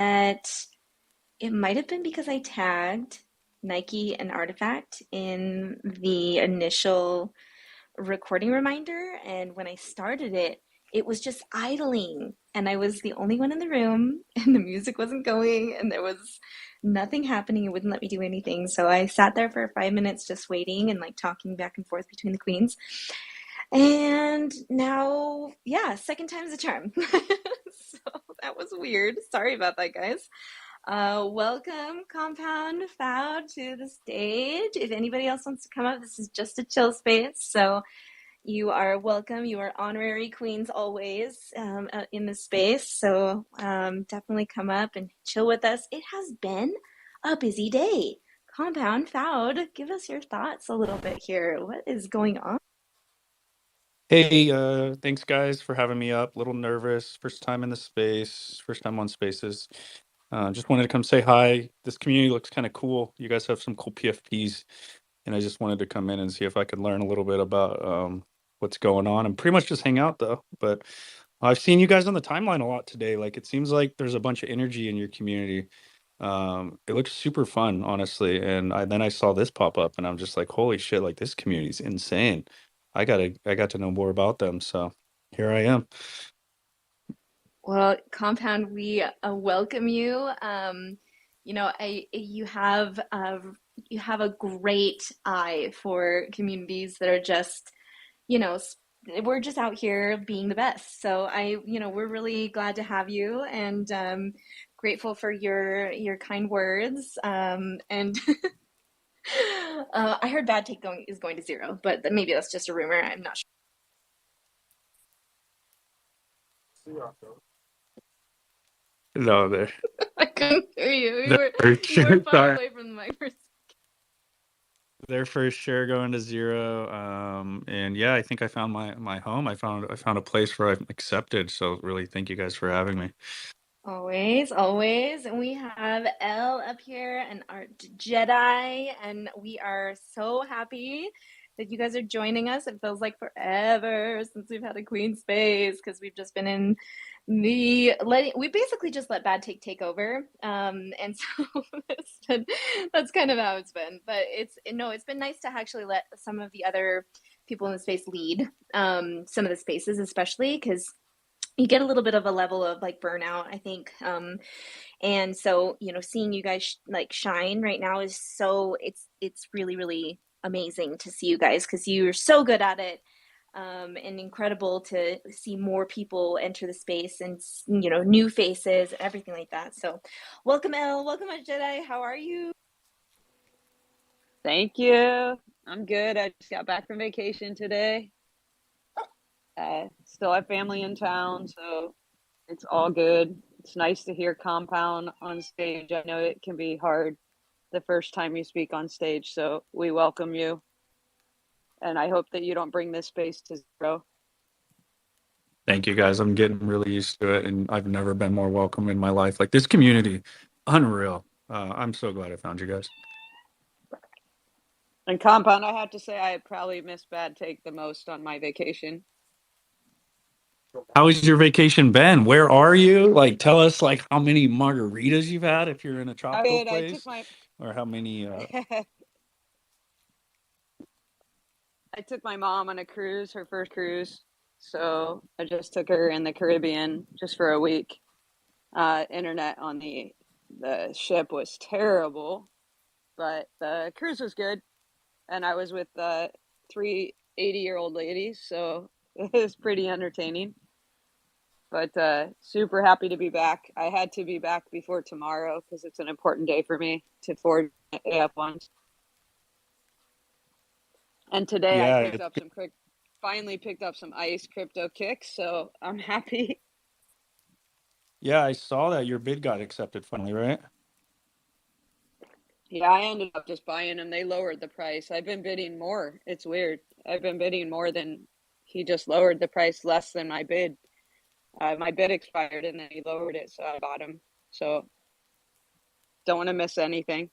That it might have been because I tagged Nike and Artifact in the initial recording reminder. And when I started it, it was just idling. And I was the only one in the room, and the music wasn't going, and there was nothing happening. It wouldn't let me do anything. So I sat there for 5 minutes just waiting and like talking back and forth between the queens. And now, yeah, second time's a charm. So that was weird. Sorry about that, guys. Welcome, Compound Found, to the stage. If anybody else wants to come up, this is just a chill space. So you are welcome. You are honorary queens always in this space. So definitely come up and chill with us. It has been a busy day. Compound Found, give us your thoughts a little bit here. What is going on? Hey, thanks guys for having me up. A little nervous. First time in the space, first time on spaces. Just wanted to come say hi. This community looks kind of cool. You guys have some cool PFPs, and I just wanted to come in and see if I could learn a little bit about what's going on and pretty much just hang out though. But I've seen you guys on the timeline a lot today. Like it seems like there's a bunch of energy in your community. It looks super fun, honestly. And then I saw this pop up and I'm just like, holy shit, like this community's insane. I got to know more about them. So here I am. Well, Compound, we welcome you. You have a great eye for communities that are just, you know, we're just out here being the best. So we're really glad to have you and grateful for your kind words. And I heard bad take going to zero, but maybe that's just a rumor. I'm not sure. No, they're I couldn't hear you. You they're were for you were sure. far Sorry. away from the mic. They're for sure going to zero. And yeah, I think I found my home. I found a place where I'm accepted. So really thank you guys for having me. Always, always. And we have Elle up here and Art Jedi, and we are so happy that you guys are joining us. It feels like forever since we've had a queen space because we've just been in we basically just let bad take over. And so that's kind of how it's been. But it's been nice to actually let some of the other people in the space lead some of the spaces, especially because you get a little bit of a level of like burnout, I think. And so, seeing you guys like shine right now is it's really, really amazing to see you guys because you're so good at it. And incredible to see more people enter the space and new faces, everything like that. So, welcome, Elle. Welcome, Jedi. How are you? Thank you. I'm good. I just got back from vacation today. Still have family in town, so it's all good. It's nice to hear Compound on stage. I know it can be hard the first time you speak on stage, so we welcome you. And I hope that you don't bring this space to zero. Thank you guys. I'm getting really used to it, and I've never been more welcome in my life. Like this community, unreal. I'm so glad I found you guys. And Compound, I have to say, I probably missed Bad Take the most on my vacation. How has your vacation been? Where are you? Like, tell us like how many margaritas you've had if you're in a tropical I took place, my or how many. I took my mom on a cruise, her first cruise. So I just took her in the Caribbean just for a week. Internet on the ship was terrible, but the cruise was good, and I was with three 80-year-old ladies, so it was pretty entertaining. But super happy to be back. I had to be back before tomorrow because it's an important day for me to forward AF1s. And today I Yeah, picked up finally picked up some ice crypto kicks, so I'm happy. yeah, I saw that your bid got accepted finally, right? Yeah, I ended up just buying them. They lowered the price. I've been bidding more. It's weird. I've been bidding more than he just lowered the price less than my bid. My bid expired and then he lowered it, so I bought them. So don't want to miss anything.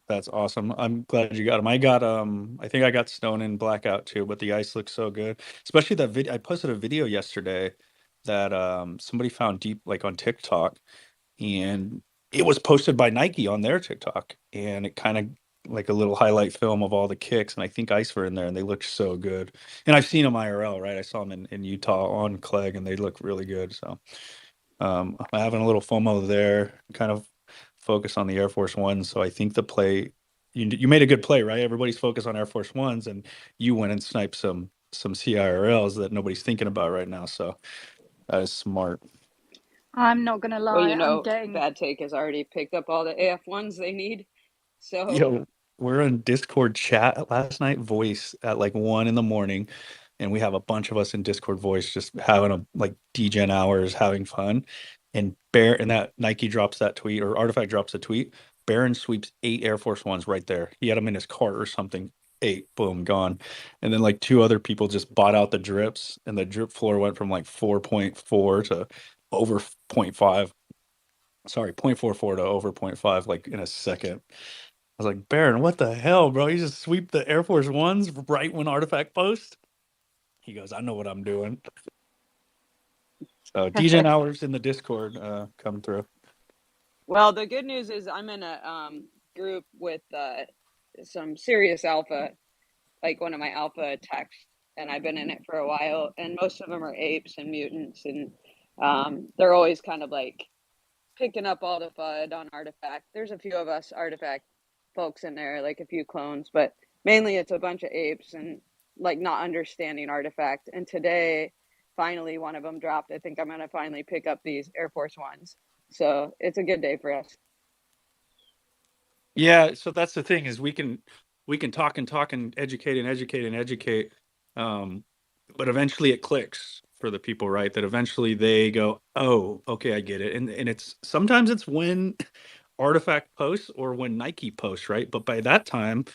That's awesome. I'm glad you got them. I got I think I got Stone and Blackout too, but the ice looks so good. Especially that video. I posted a video yesterday. that somebody found deep like on TikTok, and it was posted by Nike on their TikTok, and it kind of like a little highlight film of all the kicks, and I think Ice were in there, and they looked so good. And I've seen them IRL, right? I saw them in Utah on Clegg, and they look really good. So I'm having a little FOMO there, kind of focus on the Air Force Ones. So I think the play, you made a good play, right? Everybody's focused on Air Force Ones, and you went and sniped some CIRLs that nobody's thinking about right now. So that is smart. I'm not gonna Well, lie, you I'm know, getting Bad Take has already picked up all the AF1s they need. So, Yo, we're in Discord chat last night, voice at like 1 in the morning, and we have a bunch of us in Discord voice just having a like DGen hours, having fun. And that Nike drops that tweet or Artifact drops a tweet. Baron sweeps 8 Air Force Ones right there. He had them in his cart or something. 8, boom, gone. And then like 2 other people just bought out the drips, and the drip floor went from like 4.4 to over zero point 0.5. Sorry, 0.44 to over 0.5 like in a second. I was like, Baron, what the hell, bro? You just sweep the Air Force Ones right when Artifact posts? He goes, I know what I'm doing. So DGen hours in the Discord come through. well, the good news is I'm in a group with some serious alpha, like one of my alpha techs, and I've been in it for a while, and most of them are apes and mutants, and they're always kind of like picking up all the FUD on Artifact. There's a few of us Artifact folks in there, like a few clones, but mainly it's a bunch of apes and like not understanding Artifact. And today, finally, one of them dropped. I think I'm going to finally pick up these Air Force Ones. So it's a good day for us. Yeah, so that's the thing is we can talk and talk and educate and educate and educate. But eventually it clicks for the people, right? That eventually they go, oh, okay, I get it. And it's sometimes it's when Artifact posts or when Nike posts, right? But by that time,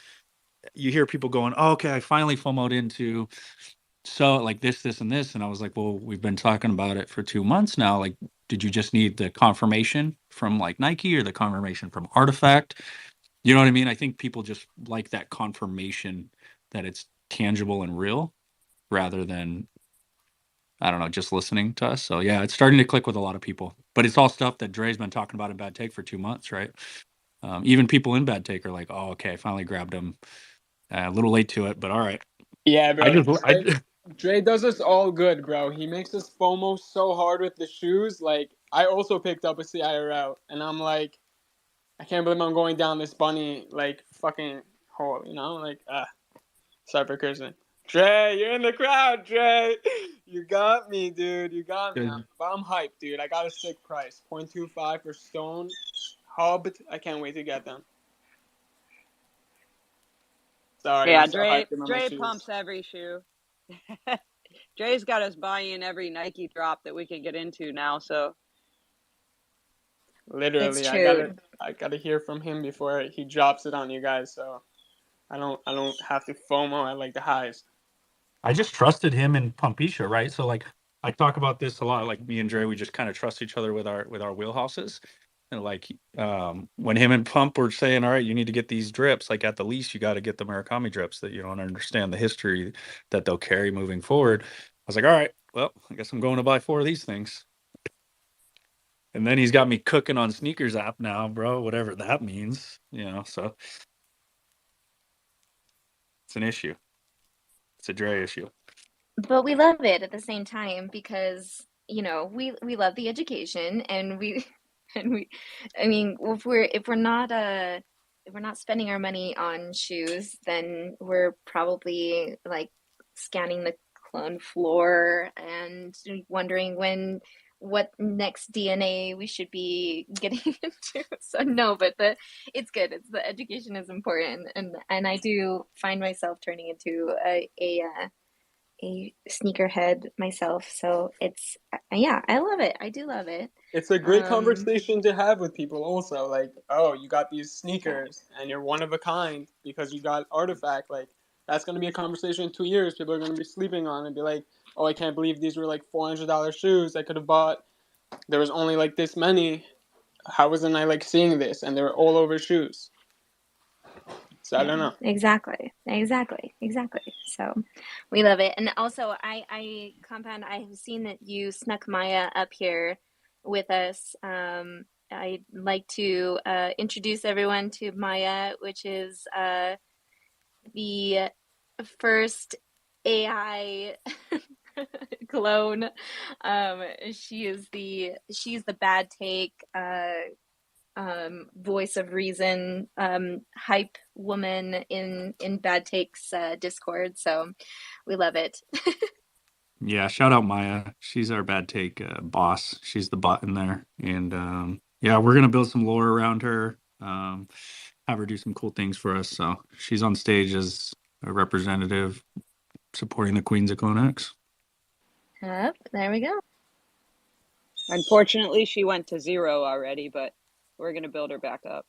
you hear people going, oh, okay, I finally FOMOed into so like this and this. And I was like, well, we've been talking about it for 2 months now. Like, did you just need the confirmation from like Nike or the confirmation from Artifact? You know what I mean? I think people just like that confirmation that it's tangible and real rather than, I don't know, just listening to us. So yeah, it's starting to click with a lot of people. But it's all stuff that Dre's been talking about in Bad Take for 2 months, right? Even people in Bad Take are like, oh, okay, I finally grabbed him. A little late to it, but all right. Yeah, I bro. just, I, Dre does us all good, bro. He makes us FOMO so hard with the shoes. Like, I also picked up a CIRL, and I'm like, I can't believe I'm going down this bunny, like, fucking hole, you know? Like, sorry for cursing. Dre, you're in the crowd, Dre. You got me, dude. You got me. But I'm hyped, dude. I got a sick price. 0.25 for Stone. Hubbed. I can't wait to get them. Sorry, Yeah, I'm so Dre hyped about my Dre shoes. pumps every shoe. Dre's got us buying every Nike drop that we can get into now. So Literally, It's true. I gotta hear from him before he drops it on you guys. So I don't have to FOMO at like the highs. I just trusted him and Pumpisha, right? So like I talk about this a lot. Like me and Dre, we just kind of trust each other with our wheelhouses. And like when him and Pump were saying, all right, you need to get these drips, like at the least you got to get the Murakami drips that you don't understand the history that they'll carry moving forward. I was like, all right, well, I guess I'm going to buy 4 of these things. And then he's got me cooking on sneakers app now, bro, whatever that means, so it's an issue. It's a Dre issue. But we love it at the same time because, we love the education and we and we I mean, if we're not spending our money on shoes, then we're probably like scanning the clone floor and wondering what next DNA we should be getting into. So no, but it's good. It's the education is important, and I do find myself turning into a sneakerhead myself. So it's yeah, I love it. I do love it. It's a great Um, conversation to have with people also. Like, oh, you got these yeah. sneakers and you're one of a kind because you got Artifact. Like, that's going to be a conversation in 2 years. People are going to be sleeping on and be like, oh, I can't believe these were like $400 shoes I could have bought. There was only like this many. How wasn't I like seeing this? And they were all over shoes. So I don't know. Exactly. So we love it. And also Compound, I have seen that you snuck Maya up here with us. I'd like to introduce everyone to Maya, which is the first AI clone. She's the bad take voice of reason, hype woman in Bad Takes Discord. So we love it. Yeah, shout out Maya. She's our bad take boss. She's the bot in there. And yeah, we're gonna build some lore around her. Have her do some cool things for us. So she's on stage as a representative supporting the Queens of CloneX. Yep, there we go. Unfortunately, she went to 0 already, but we're going to build her back up.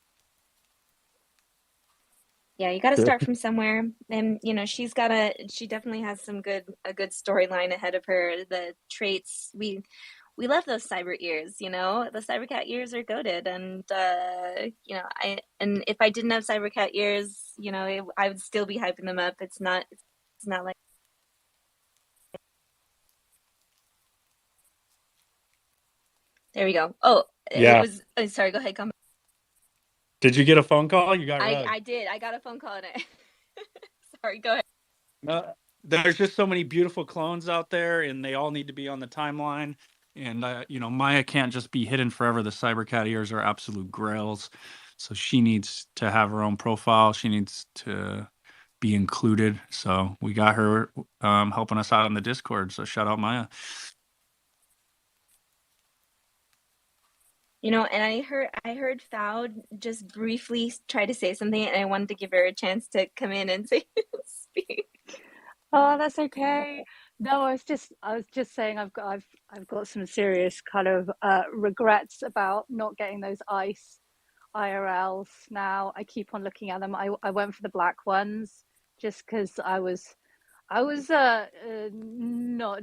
Yeah, you got to start from somewhere, and she definitely has a good storyline ahead of her. The traits we love those cyber ears, the cybercat ears are goated, and if I didn't have cybercat ears, I would still be hyping them up. It's not like. There we go. Oh, it Yeah. was. Sorry, go ahead. Come. Did you get a phone call? You got rugged. I did. I got a phone call and sorry, go ahead. No, there's just so many beautiful clones out there, and they all need to be on the timeline. And Maya can't just be hidden forever. The Cybercat ears are absolute grails, so she needs to have her own profile. She needs to be included. So we got her helping us out on the Discord. So shout out Maya. And I heard Fowd just briefly try to say something, and I wanted to give her a chance to come in and speak. Oh, that's okay. No, I was just saying I've got some serious kind of regrets about not getting those ice IRLs now. I keep on looking at them. I went for the black ones just because I was not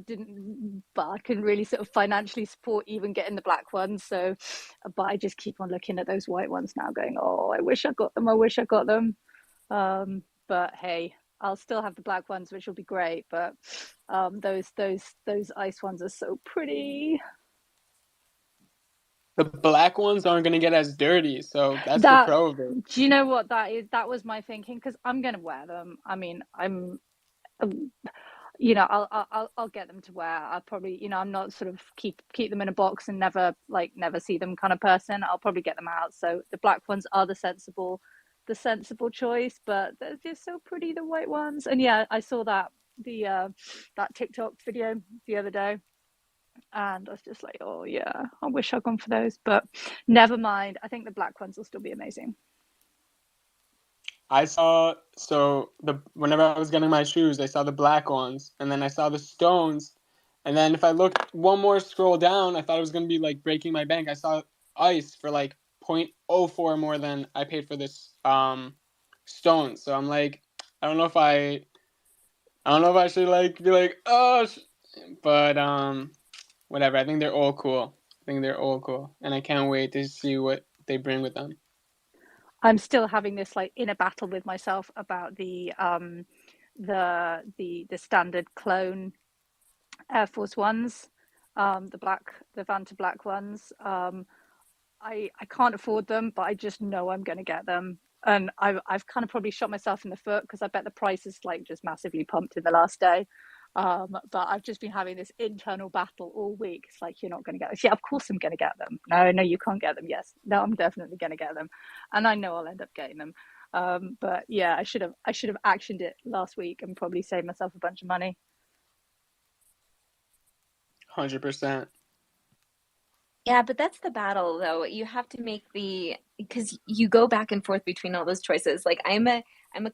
didn't but I couldn't really sort of financially support even getting the black ones. So, but I just keep on looking at those white ones now, going, oh, I wish I got them. I wish I got them. But hey, I'll still have the black ones, which will be great. But those ice ones are so pretty. The black ones aren't going to get as dirty, so that's the pro of it. Do you know what that is? That was my thinking, because I'm going to wear them. I mean, I'll get them to wear. I'll probably, I'm not sort of keep them in a box and never see them kind of person. I'll probably get them out. So the black ones are the sensible choice, but they're just so pretty, the white ones. And yeah, I saw that TikTok video the other day, and I was just like, oh yeah, I wish I'd gone for those, but never mind. I think the black ones will still be amazing. Whenever I was getting my shoes, I saw the black ones, and then I saw the stones, and then if I looked one more scroll down, I thought it was going to be like breaking my bank. I saw ice for like 0.04 more than I paid for this stone. So I'm like, I don't know if I should like be like, but whatever. I think they're all cool. And I can't wait to see what they bring with them. I'm still having this like inner battle with myself about the standard clone Air Force Ones, the Vanta black ones. I can't afford them, but I just know I'm going to get them. And I've kind of probably shot myself in the foot, because I bet the price is like just massively pumped in the last day. But I've just been having this internal battle all week. It's like, you're not going to get this. Yeah, of course I'm going to get them. No, you can't get them. Yes, no, I'm definitely going to get them, and I know I'll end up getting them. But yeah, I should have actioned it last week and probably saved myself a bunch of money. 100%. Yeah, but that's the battle, though. You have to make because you go back and forth between all those choices. Like I'm a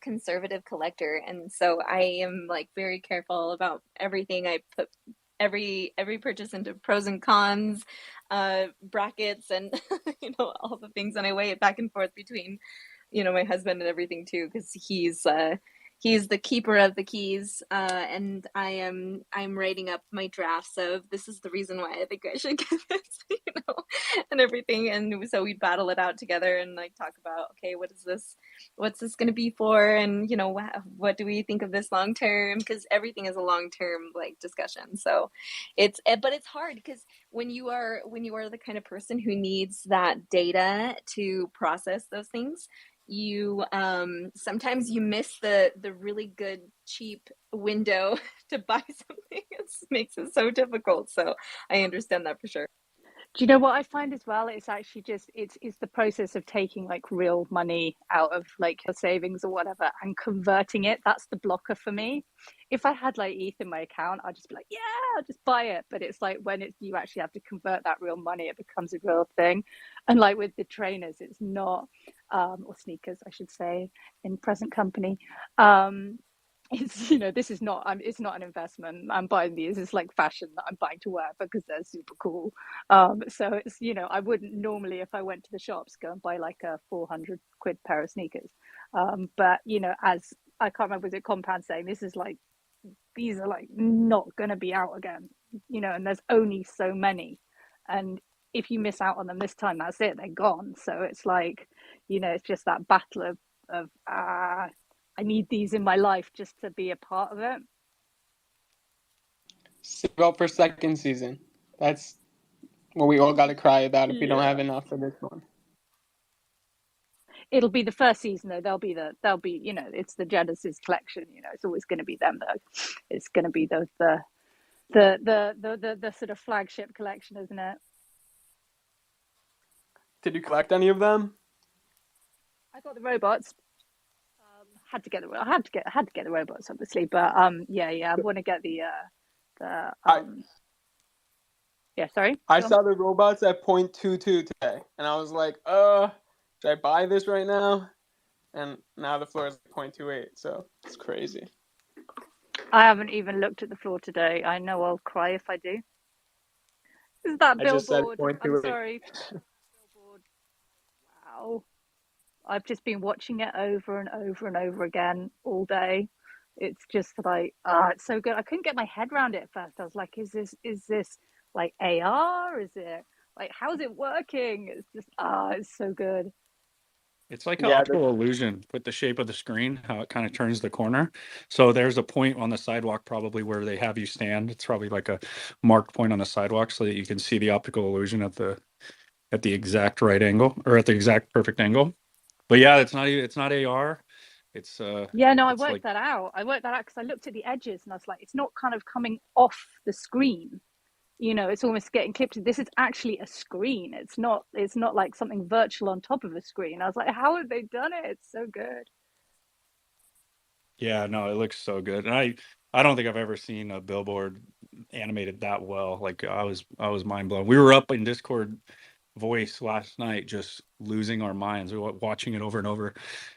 conservative collector, and so I am like very careful about everything. I put every purchase into pros and cons brackets, and all the things, and I weigh it back and forth between my husband and everything too, because he's the keeper of the keys, and I'm writing up my drafts of this is the reason why I think I should get this, and everything. And so we battle it out together and like talk about, okay, what's this going to be for, and what do we think of this long term? Because everything is a long term like discussion. So but it's hard because when you are the kind of person who needs that data to process those things, you sometimes you miss the really good cheap window to buy something. It makes it so difficult. So I understand that for sure. Do you know what I find as well? It's actually just it's the process of taking like real money out of like your savings or whatever and converting it. That's the blocker for me. If I had like ETH in my account, I'd just be like, yeah, I'll just buy it. But it's like when you actually have to convert that real money, it becomes a real thing. And like with the trainers, it's not, or sneakers, I should say, in present company. It's this is not it's not an investment. I'm buying these. It's like fashion that I'm buying to wear because they're super cool. So it's I wouldn't normally, if I went to the shops, go and buy like a 400 quid pair of sneakers. But as I can't remember, was it Compound saying this is like these are like not going to be out again, and there's only so many, and if you miss out on them this time, that's it, they're gone. So it's like it's just that battle of I need these in my life just to be a part of it. Save up for second season. That's what we all got to cry about if we don't have enough for this one. It'll be the first season though. They'll be it's the Genesis collection. It's always going to be them though. It's going to be the sort of flagship collection, isn't it? Did you collect any of them? I got the robots. I had to get the robots, obviously, but yeah, I want to get the yeah, sorry. I saw the robots at 0.22 today, and I was like, should I buy this right now? And now the floor is 0.28, so it's crazy. I haven't even looked at the floor today. I know I'll cry if I do. Is that I just said billboard? 0.28. I'm sorry. Billboard. Wow. I've just been watching it over and over and over again all day. It's just like, it's so good. I couldn't get my head around it at first. I was like, is this like AR? Is it like, how's it working? It's just, it's so good. It's like an optical illusion with the shape of the screen, how it kind of turns the corner. So there's a point on the sidewalk probably where they have you stand. It's probably like a marked point on the sidewalk so that you can see the optical illusion at the exact right angle or at the exact perfect angle. But yeah, it's not AR. It's yeah, no, I it's worked like, that out. Because I looked at the edges and I was like, it's not kind of coming off the screen. It's almost getting clipped. This is actually a screen. It's not like something virtual on top of a screen. I was like, how have they done it? It's so good. yeah, no, it looks so good. And I don't think I've ever seen a billboard animated that well. Like I was mind blown. We were up in Discord voice last night just losing our minds. We were watching it over and over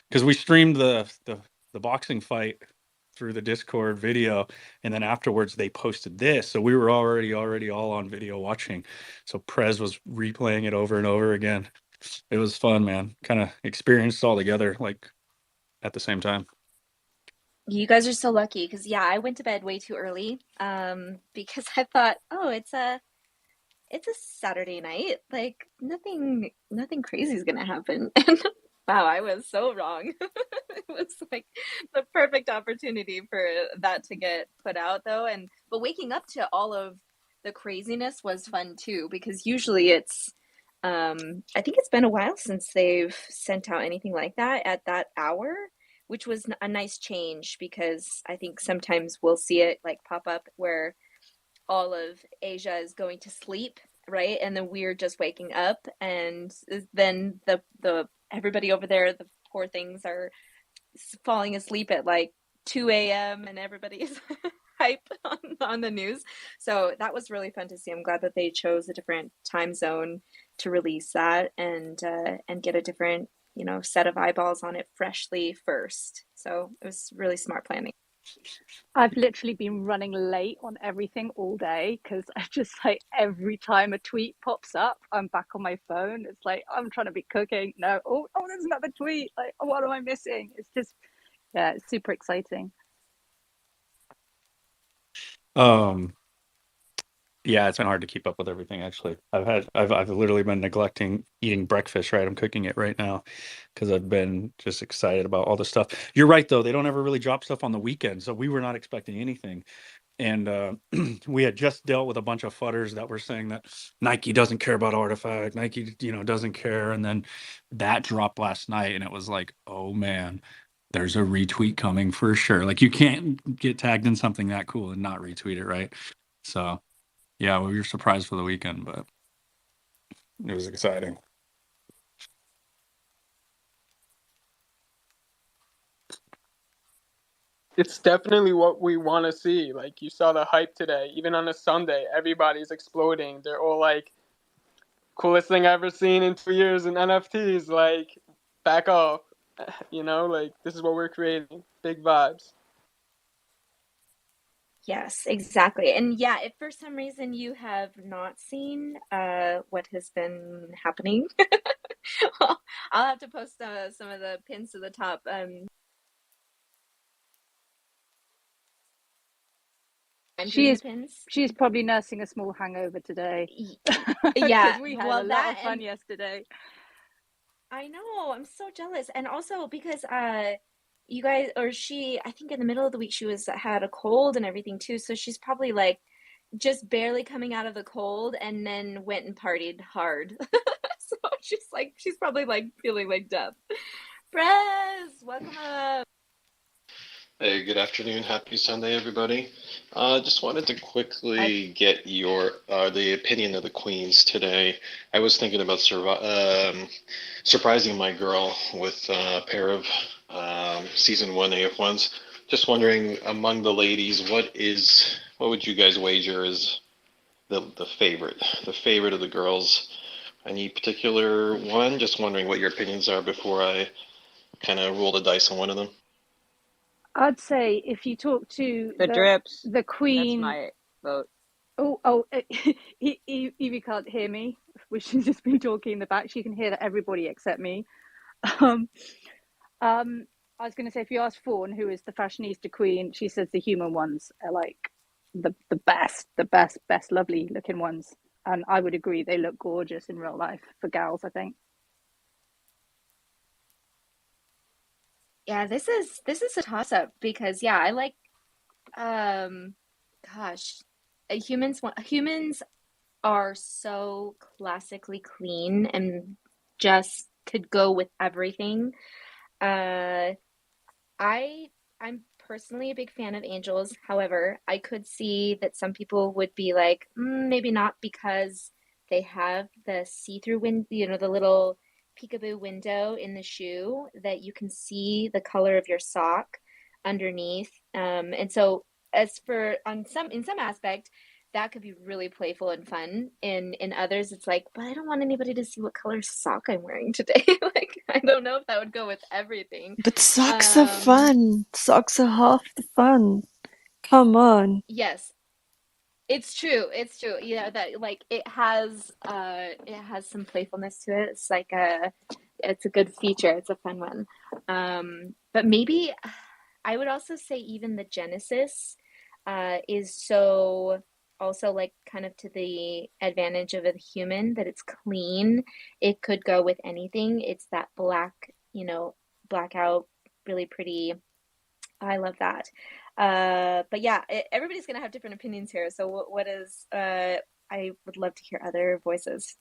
because we streamed the boxing fight through the Discord video, and then afterwards they posted this, so we were already all on video watching. So Prez was replaying it over and over again. It was fun, man. Kind of experienced all together like at the same time. You guys are so lucky because yeah, I went to bed way too early because I thought, oh, it's a Saturday night. Like nothing crazy is gonna happen. And wow, I was so wrong. It was like the perfect opportunity for that to get put out though. But waking up to all of the craziness was fun too, because usually it's I think it's been a while since they've sent out anything like that at that hour, which was a nice change because I think sometimes we'll see it like pop up where all of Asia is going to sleep, right? And then we're just waking up, and then the everybody over there, the poor things, are falling asleep at like 2 a.m. and everybody's hype on the news. So that was really fun to see. I'm glad that they chose a different time zone to release that and get a different set of eyeballs on it freshly first. So it was really smart planning. I've literally been running late on everything all day because I just like every time a tweet pops up, I'm back on my phone. It's like I'm trying to be cooking. No, oh, there's another tweet. Like, what am I missing? It's just Yeah, it's super exciting. Yeah, it's been hard to keep up with everything. Actually, I've literally been neglecting eating breakfast. Right, I'm cooking it right now because I've been just excited about all the stuff. You're right, though; they don't ever really drop stuff on the weekend, so we were not expecting anything. And we had just dealt with a bunch of fudders that were saying that Nike doesn't care about Artifact, Nike, doesn't care. And then that dropped last night, and it was like, oh man, there's a retweet coming for sure. Like you can't get tagged in something that cool and not retweet it, right? So yeah, we were surprised for the weekend, but it was exciting. It's definitely what we want to see. Like you saw the hype today. Even on a Sunday, everybody's exploding. They're all like, coolest thing I've ever seen in 2 years in NFTs. Like, back off. Like this is what we're creating. Big vibes. Yes, exactly. And yeah, if for some reason you have not seen what has been happening, well, I'll have to post some of the pins to the top. I'm She doing the is pins. she's probably nursing a small hangover today Yeah, because we had well, a lot that of fun and yesterday. I know, I'm so jealous. And also because you guys or she, I think in the middle of the week she was had a cold and everything too, so she's probably like just barely coming out of the cold and then went and partied hard. So she's probably like feeling like death. Prez, welcome up. Hey, good afternoon. Happy Sunday, everybody. Just wanted to I quickly get your the opinion of the queens today. I was thinking about surprising my girl with a pair of season one AF1s. Just wondering, among the ladies, what would you guys wager is the favorite of the girls? Any particular one? Just wondering what your opinions are before I kind of roll the dice on one of them. I'd say if you talk to The drips. the That's queen. my vote. Oh, Evie can't hear me, which she's just been talking in the back. She can hear that everybody except me. Um, I was going to say, if you ask Fawn, who is the fashionista queen, she says the human ones are like the best, lovely looking ones. And I would agree, they look gorgeous in real life for gals, I think. Yeah, this is a toss up because yeah, I like um gosh, humans are so classically clean and just could go with everything. Uh I I'm personally a big fan of angels. However, I could see that some people would be like, maybe not because they have the see-through window, the little peekaboo window in the shoe that you can see the color of your sock underneath. And so as for on some in some aspect, that could be really playful and fun. In others, it's like, but I don't want anybody to see what color sock I'm wearing today. Like, I don't know if that would go with everything. But socks are Um, fun. Socks are half the fun. Come on. yes, it's true. It's true. Yeah, that like it has some playfulness to it. It's a good feature. It's a fun one. But maybe I would also say even the Genesis is so also like kind of to the advantage of a human that it's clean. It could go with anything. It's that black, blackout, really pretty. I love that. But yeah, everybody's gonna have different opinions here. So what is I would love to hear other voices.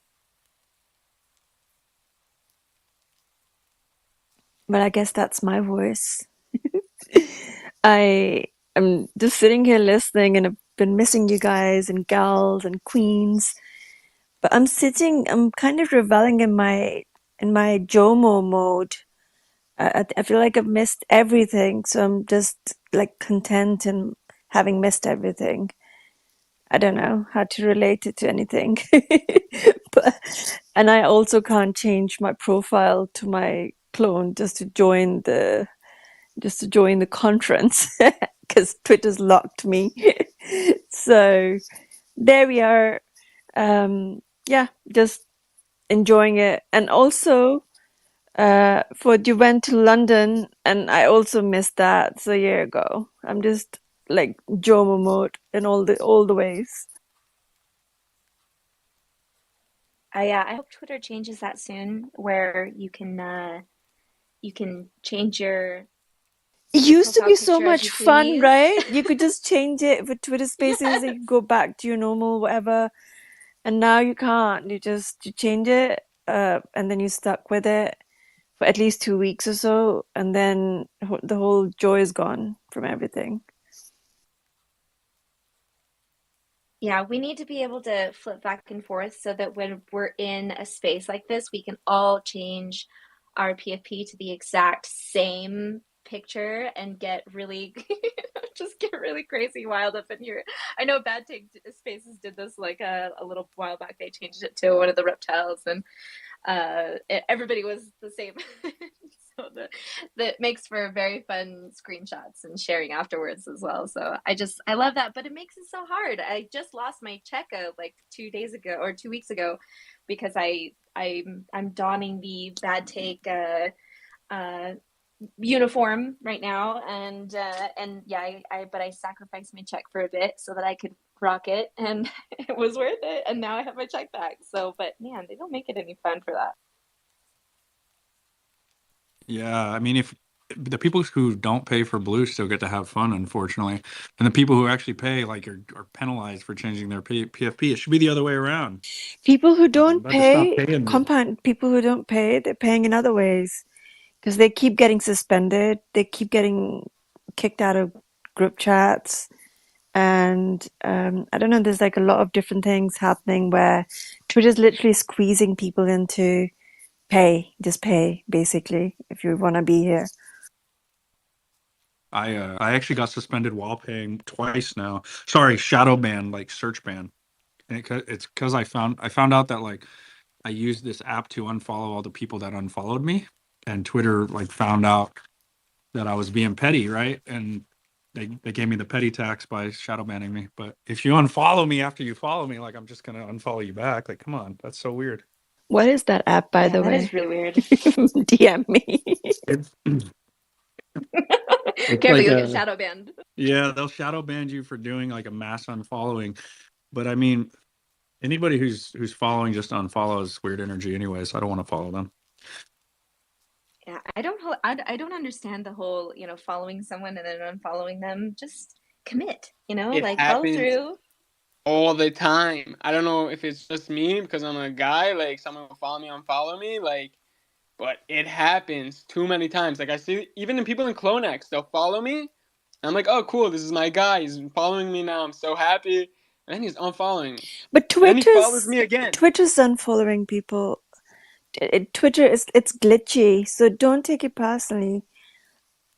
But I guess that's my voice. I am just sitting here listening and I've been missing you guys and gals and queens. But I'm kind of reveling in my JOMO mode. I feel like I've missed everything, so I'm just like content in having missed everything. I don't know how to relate it to anything. And I also can't change my profile to my clone just to join the conference because Twitter's locked me. So there we are. Yeah, just enjoying it. And also For you went to London, and I also missed that. So a year ago, I'm just like Jomo mode in all the ways. I hope Twitter changes that soon, where you can change It your used to profile be so picture as much you fun, please. right? You could just change it for Twitter Spaces. You Yes. could go back to your normal whatever, and now you can't. You change it, and then you're stuck with it for at least 2 weeks or so, and then the whole joy is gone from everything. Yeah, we need to be able to flip back and forth so that when we're in a space like this, we can all change our PFP to the exact same picture and get really just get really crazy wild up in here. I know Bad Take Spaces did this like a little while back. They changed it to one of the reptiles, and everybody was the same. So that makes for very fun screenshots and sharing afterwards as well. So I love that, but it makes it so hard. I just lost my Cheka like 2 days ago or 2 weeks ago because I'm donning the Bad Take uh, uniform right now, and yeah, but I sacrificed my check for a bit so that I could rock it, and it was worth it. And now I have my check back. So, but man, they don't make it any fun for that. Yeah, I mean, if the people who don't pay for blue still get to have fun, unfortunately, and the people who actually pay are penalized for changing their PFP. It should be the other way around. People who I'm don't about to stop pay, paying. compound people who don't pay, they're paying in other ways because they keep getting suspended, they keep getting kicked out of group chats, and I don't know, there's like a lot of different things happening where Twitter's literally squeezing people into just pay, basically, if you want to be here. I actually got suspended while paying twice now. Sorry, shadow ban, like search ban. And it's because I found out that like I used this app to unfollow all the people that unfollowed me, and Twitter like found out that I was being petty, right? And they gave me the petty tax by shadow banning me. But if you unfollow me after you follow me, like I'm just gonna unfollow you back. Like, come on, that's so weird. What is that app, by Yeah, the that is way? really weird. DM me. It's, it's Careful, like you'll get shadow banned. yeah, they'll shadow ban you for doing like a mass unfollowing. But I mean, anybody who's following just unfollows weird energy anyway, so I don't want to follow them. Yeah, I don't understand the whole, following someone and then unfollowing them. Just commit, It like follow happens through. all the time. I don't know if it's just me because I'm a guy, like someone will follow me, unfollow me, like, but it happens too many times. Like I see even in people in CloneX, they'll follow me. I'm like, oh cool, this is my guy. He's following me now. I'm so happy. And then he's unfollowing me. But And then he follows me again. Twitter's unfollowing people. Twitter it's glitchy, so don't take it personally.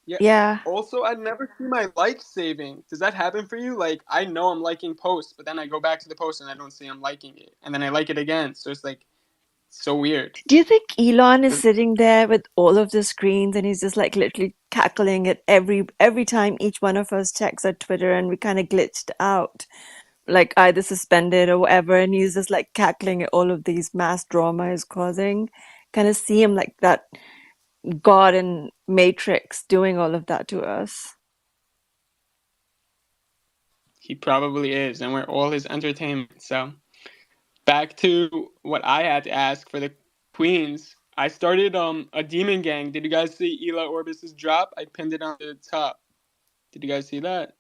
Yeah. Yeah. Also, I never see my like saving. Does that happen for you? Like, I know I'm liking posts, but then I go back to the post and I don't see I'm liking it, and then I like it again. So it's like so weird. Do you think Elon is sitting there with all of the screens and he's just like literally cackling at every time each one of us checks our Twitter and we kind of glitched out, like either suspended or whatever, and he's just like cackling at all of these mass drama is causing? Kind of see him like that God in Matrix doing all of that to us. He probably is, and we're all his entertainment. So back to what I had to ask for the queens. I started a demon gang. Did you guys see Ela Orbis's drop? I pinned it on the top. Did you guys see that?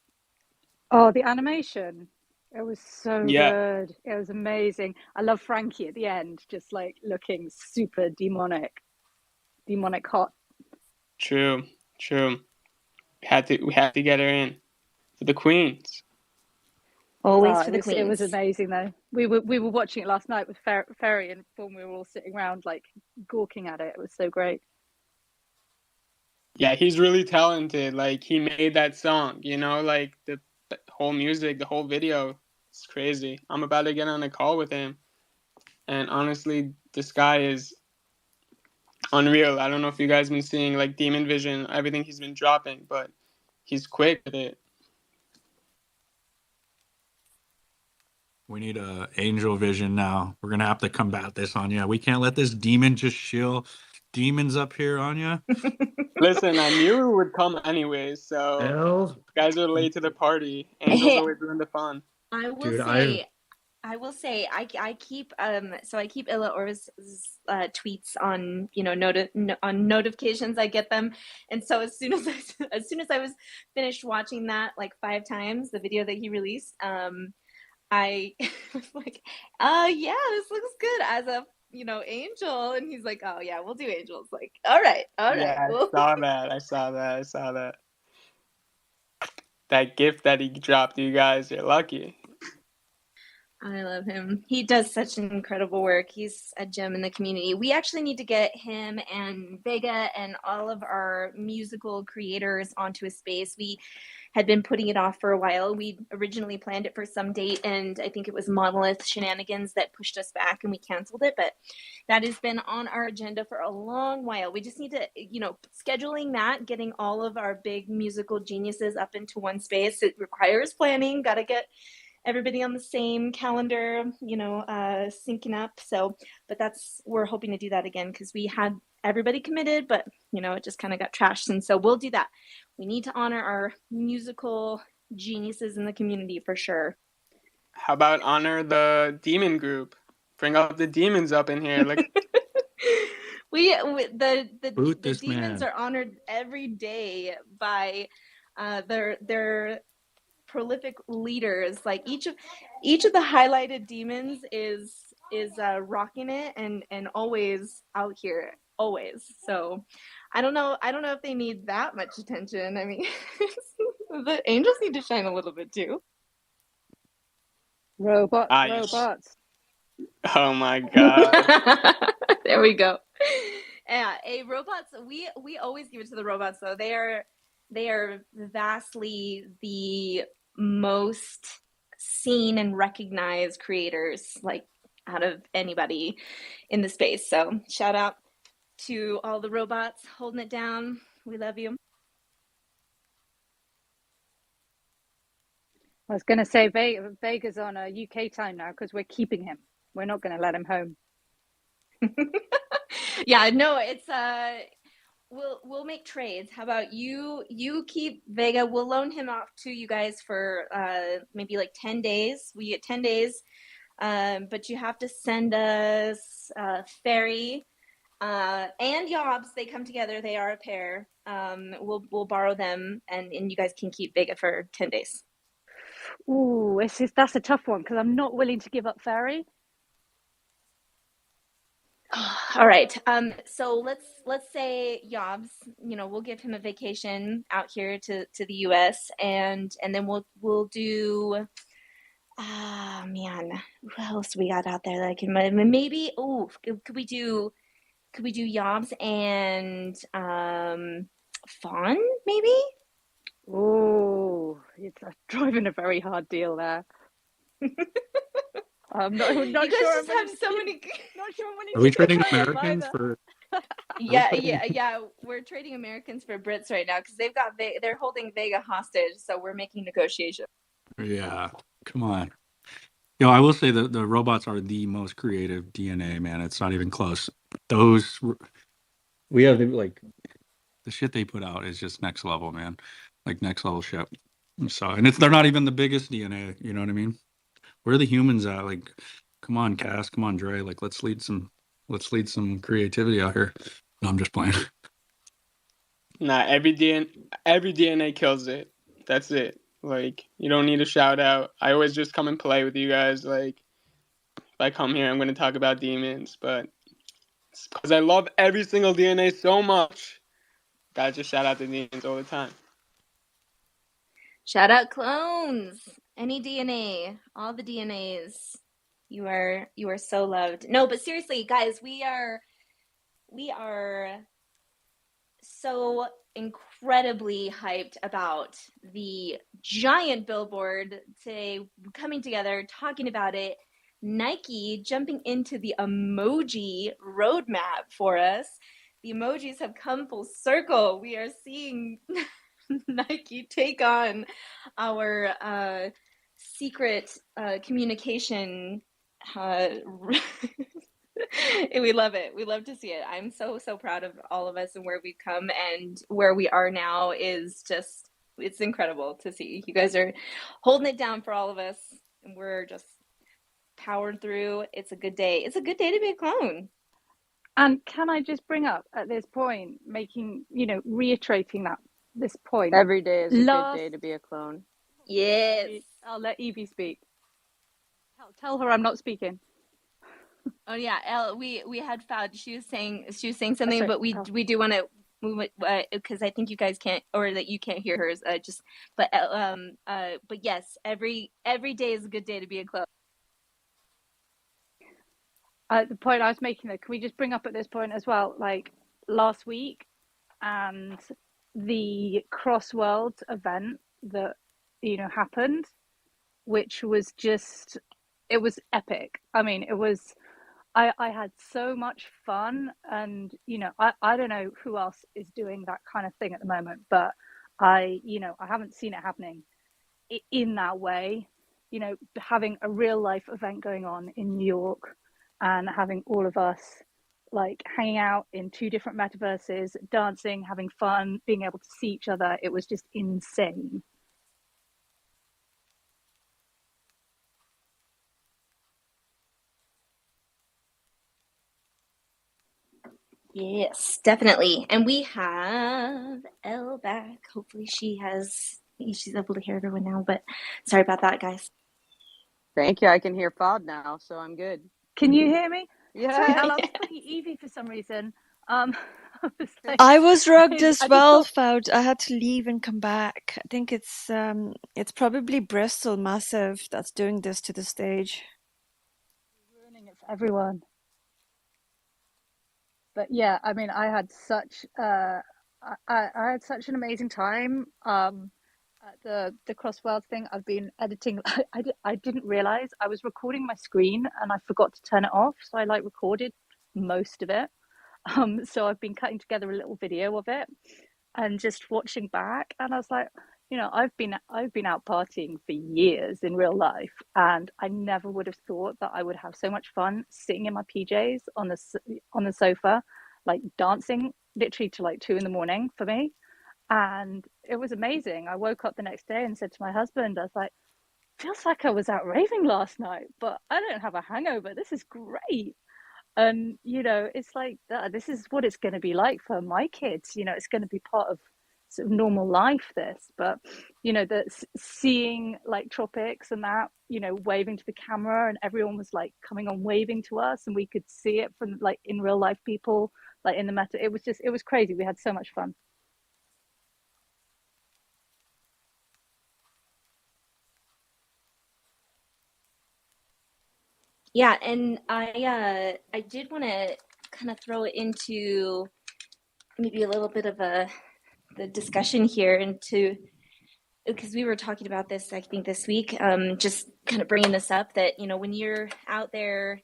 Oh, the animation. It was so Yeah, good. It was amazing. I love Frankie at the end, just like looking super demonic hot. true, true. We had to get her in for the queens. Always Oh, for the it was queens. amazing though. We were watching it last night with Ferry and when we were all sitting around like gawking at it. It was so great. Yeah, he's really talented. Like he made that song, like the whole music, the whole video. It's crazy. I'm about to get on a call with him. And honestly, this guy is unreal. I don't know if you guys been seeing like Demon Vision, everything he's been dropping, but he's quick with it. We need a angel vision now. We're gonna have to combat this on you. We can't let this demon just chill demons up here on you. Listen, I knew it would come anyways, so Hell, guys are late to the party. Angel's Hey, always doing the fun. I will dude, say, I keep I keep Illa Or's tweets on on notifications. I get them, and so as soon as as soon as I was finished watching that like 5 times, the video that he released, I was like, yeah, this looks good as a angel, and he's like, oh yeah, we'll do angels. Like, all right, Yeah, I well. saw that. I saw that. I saw that. That gift that he dropped, you guys, you're lucky. I love him. He does such incredible work. He's a gem in the community. We actually need to get him and Vega and all of our musical creators onto a space. We had been putting it off for a while. We originally planned it for some date, and I think it was Monolith shenanigans that pushed us back and we canceled it. But that has been on our agenda for a long while. We just need to, scheduling that, getting all of our big musical geniuses up into one space. It requires planning. Got to get everybody on the same calendar, syncing up. So, but we're hoping to do that again because we had everybody committed, but it just kind of got trashed. And so we'll do that. We need to honor our musical geniuses in the community for sure. How about honor the demon group? Bring up the demons up in here. Like the demons man. are honored every day by their prolific leaders. Like each of the highlighted demons is rocking it and always out here, always. So I don't know if they need that much attention. I mean, the angels need to shine a little bit too. Robots. Oh my god. There we go. Yeah, robots. We always give it to the robots though. They are vastly the most seen and recognized creators, like out of anybody in the space. So shout out to all the robots holding it down. We love you. I was going to say Vega's on a UK time now because we're keeping him. We're not going to let him home. Yeah, no, it's we'll make trades. How about you keep Vega? We'll loan him off to you guys for maybe like 10 days. We get 10 days. But you have to send us Fairy and Yobs. They come together. They are a pair. We'll borrow them, and you guys can keep Vega for 10 days. Ooh, that's a tough one because I'm not willing to give up Fairy. All right. So let's say Yobs, we'll give him a vacation out here to the US, and then we'll do man, who else we got out there that I can maybe could we do Yobs and Fawn maybe? Oh, it's driving a very hard deal there. I'm not You guys sure. just have so many. Not sure when Are we trading Americans for? Yeah. We're trading Americans for Brits right now because they're holding Vega hostage, so we're making negotiations. Yeah, come on. I will say that the robots are the most creative DNA, man. It's not even close. We have like the shit they put out is just next level, man. Like next level shit. So, and they're not even the biggest DNA. You know what I mean? Where are the humans at? Like, come on, Cass. Come on, Dre. Like, let's lead some creativity out here. No, I'm just playing. Nah, every DNA kills it. That's it. Like, you don't need a shout out. I always just come and play with you guys. Like, if I come here, I'm going to talk about demons, but it's because I love every single DNA so much. Gotta just shout out the demons all the time. Shout out clones. Any DNA, all the DNAs. You are so loved. No, but seriously, guys, we are so incredibly hyped about the giant billboard today coming together, talking about it. Nike jumping into the emoji roadmap for us. The emojis have come full circle. We are seeing Nike take on our secret communication We love it. We love to see it. I'm so proud of all of us and where we've come, and where we are now is just, it's incredible to see. You guys are holding it down for all of us, and we're just powering through. It's a good day. It's a good day to be a clone. And can I just bring up at this point, making, reiterating this point. Every day is a good day to be a clone. Yes. I'll let Evie speak. Tell her I'm not speaking. Oh yeah, Elle, we had found she was saying something, sorry. but we do want to move it because I think you guys can't, or that you can't hear hers. But yes, every day is a good day to be a clone. The point I was making, though, can we just bring up at this point as well, like last week and the Cross Worlds event that happened, which was just, it was epic. I mean, it was, I had so much fun, and I don't know who else is doing that kind of thing at the moment, but I haven't seen it happening in that way, having a real life event going on in New York and having all of us like hanging out in two different metaverses, dancing, having fun, being able to see each other. It was just insane. Yes, definitely. And we have Elle back. Hopefully she's able to hear everyone now, but sorry about that, guys. Thank you. I can hear Fod now, so I'm good. Can you hear me? Yeah. Sorry, Elle, I was putting Evie for some reason. I was rugged as I just well, thought, Foud. I had to leave and come back. I think it's probably Bristol Massive that's doing this to the stage. ruining it for everyone. But yeah, I mean, I had such I had such an amazing time at the Crossworld thing. I've been editing. I didn't realize I was recording my screen and I forgot to turn it off, so I like recorded most of it. So I've been cutting together a little video of it and just watching back, and I was like, I've been out partying for years in real life, and I never would have thought that I would have so much fun sitting in my PJs on the sofa, like dancing literally to like 2 a.m. for me. And it was amazing. I woke up the next day and said to my husband, I was like, feels like I was out raving last night, but I don't have a hangover. This is great. And it's like this is what it's going to be like for my kids. It's going to be part of sort of normal life, this. But the seeing like tropics and that, waving to the camera, and everyone was like coming on waving to us, and we could see it from like in real life people, like in the meta. It was crazy. We had so much fun. Yeah, and I did want to kind of throw it into maybe a little bit of the discussion here, into, because we were talking about this, I think, this week, just kind of bringing this up, that when you're out there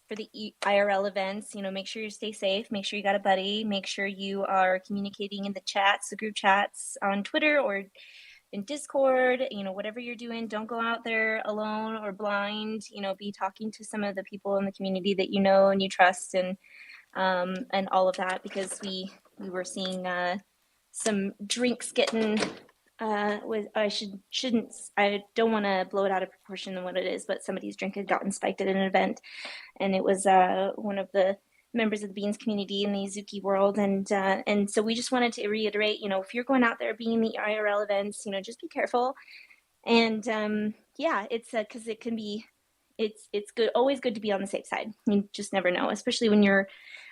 for the IRL events, make sure you stay safe, make sure you got a buddy, make sure you are communicating in the chats, the group chats on Twitter or in Discord, whatever you're doing. Don't go out there alone or blind. Be talking to some of the people in the community that you know and you trust, and all of that, because we were seeing some drinks getting I don't want to blow it out of proportion than what it is, but somebody's drink had gotten spiked at an event, and it was one of the members of the beans community in the Izuki world, and so we just wanted to reiterate, if you're going out there being the IRL events, just be careful, and yeah, it's because it can be, it's good, always good to be on the safe side. You just never know, especially when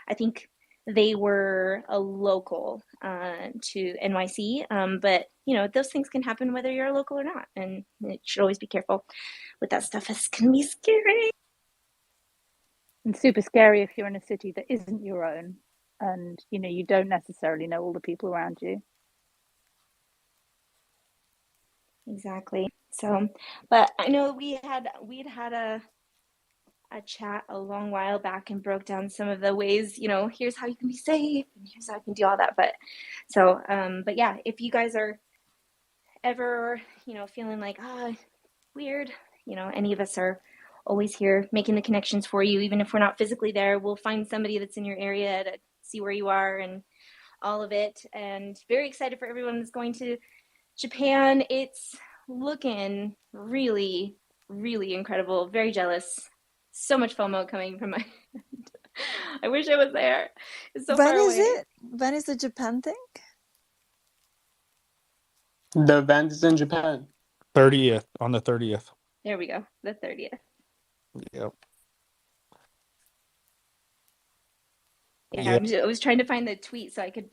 I think they were a local to NYC, but those things can happen whether you're a local or not, and you should always be careful with that stuff. It can be scary. And super scary if you're in a city that isn't your own, and you don't necessarily know all the people around you. Exactly. So, but I know we'd had a chat a long while back and broke down some of the ways, here's how you can be safe and here's how you can do all that. But so, but yeah, if you guys are ever, feeling like, weird, any of us are always here making the connections for you. Even if we're not physically there, we'll find somebody that's in your area to see where you are and all of it. And very excited for everyone that's going to Japan. It's looking really, really incredible. Very jealous. So much FOMO coming from my I wish I was there. It's so When far is away. it? When is the Japan thing? The event is in Japan. 30th, on the 30th. There we go. The 30th. Yep. Yeah, Yeah. I was trying to find the tweet so I could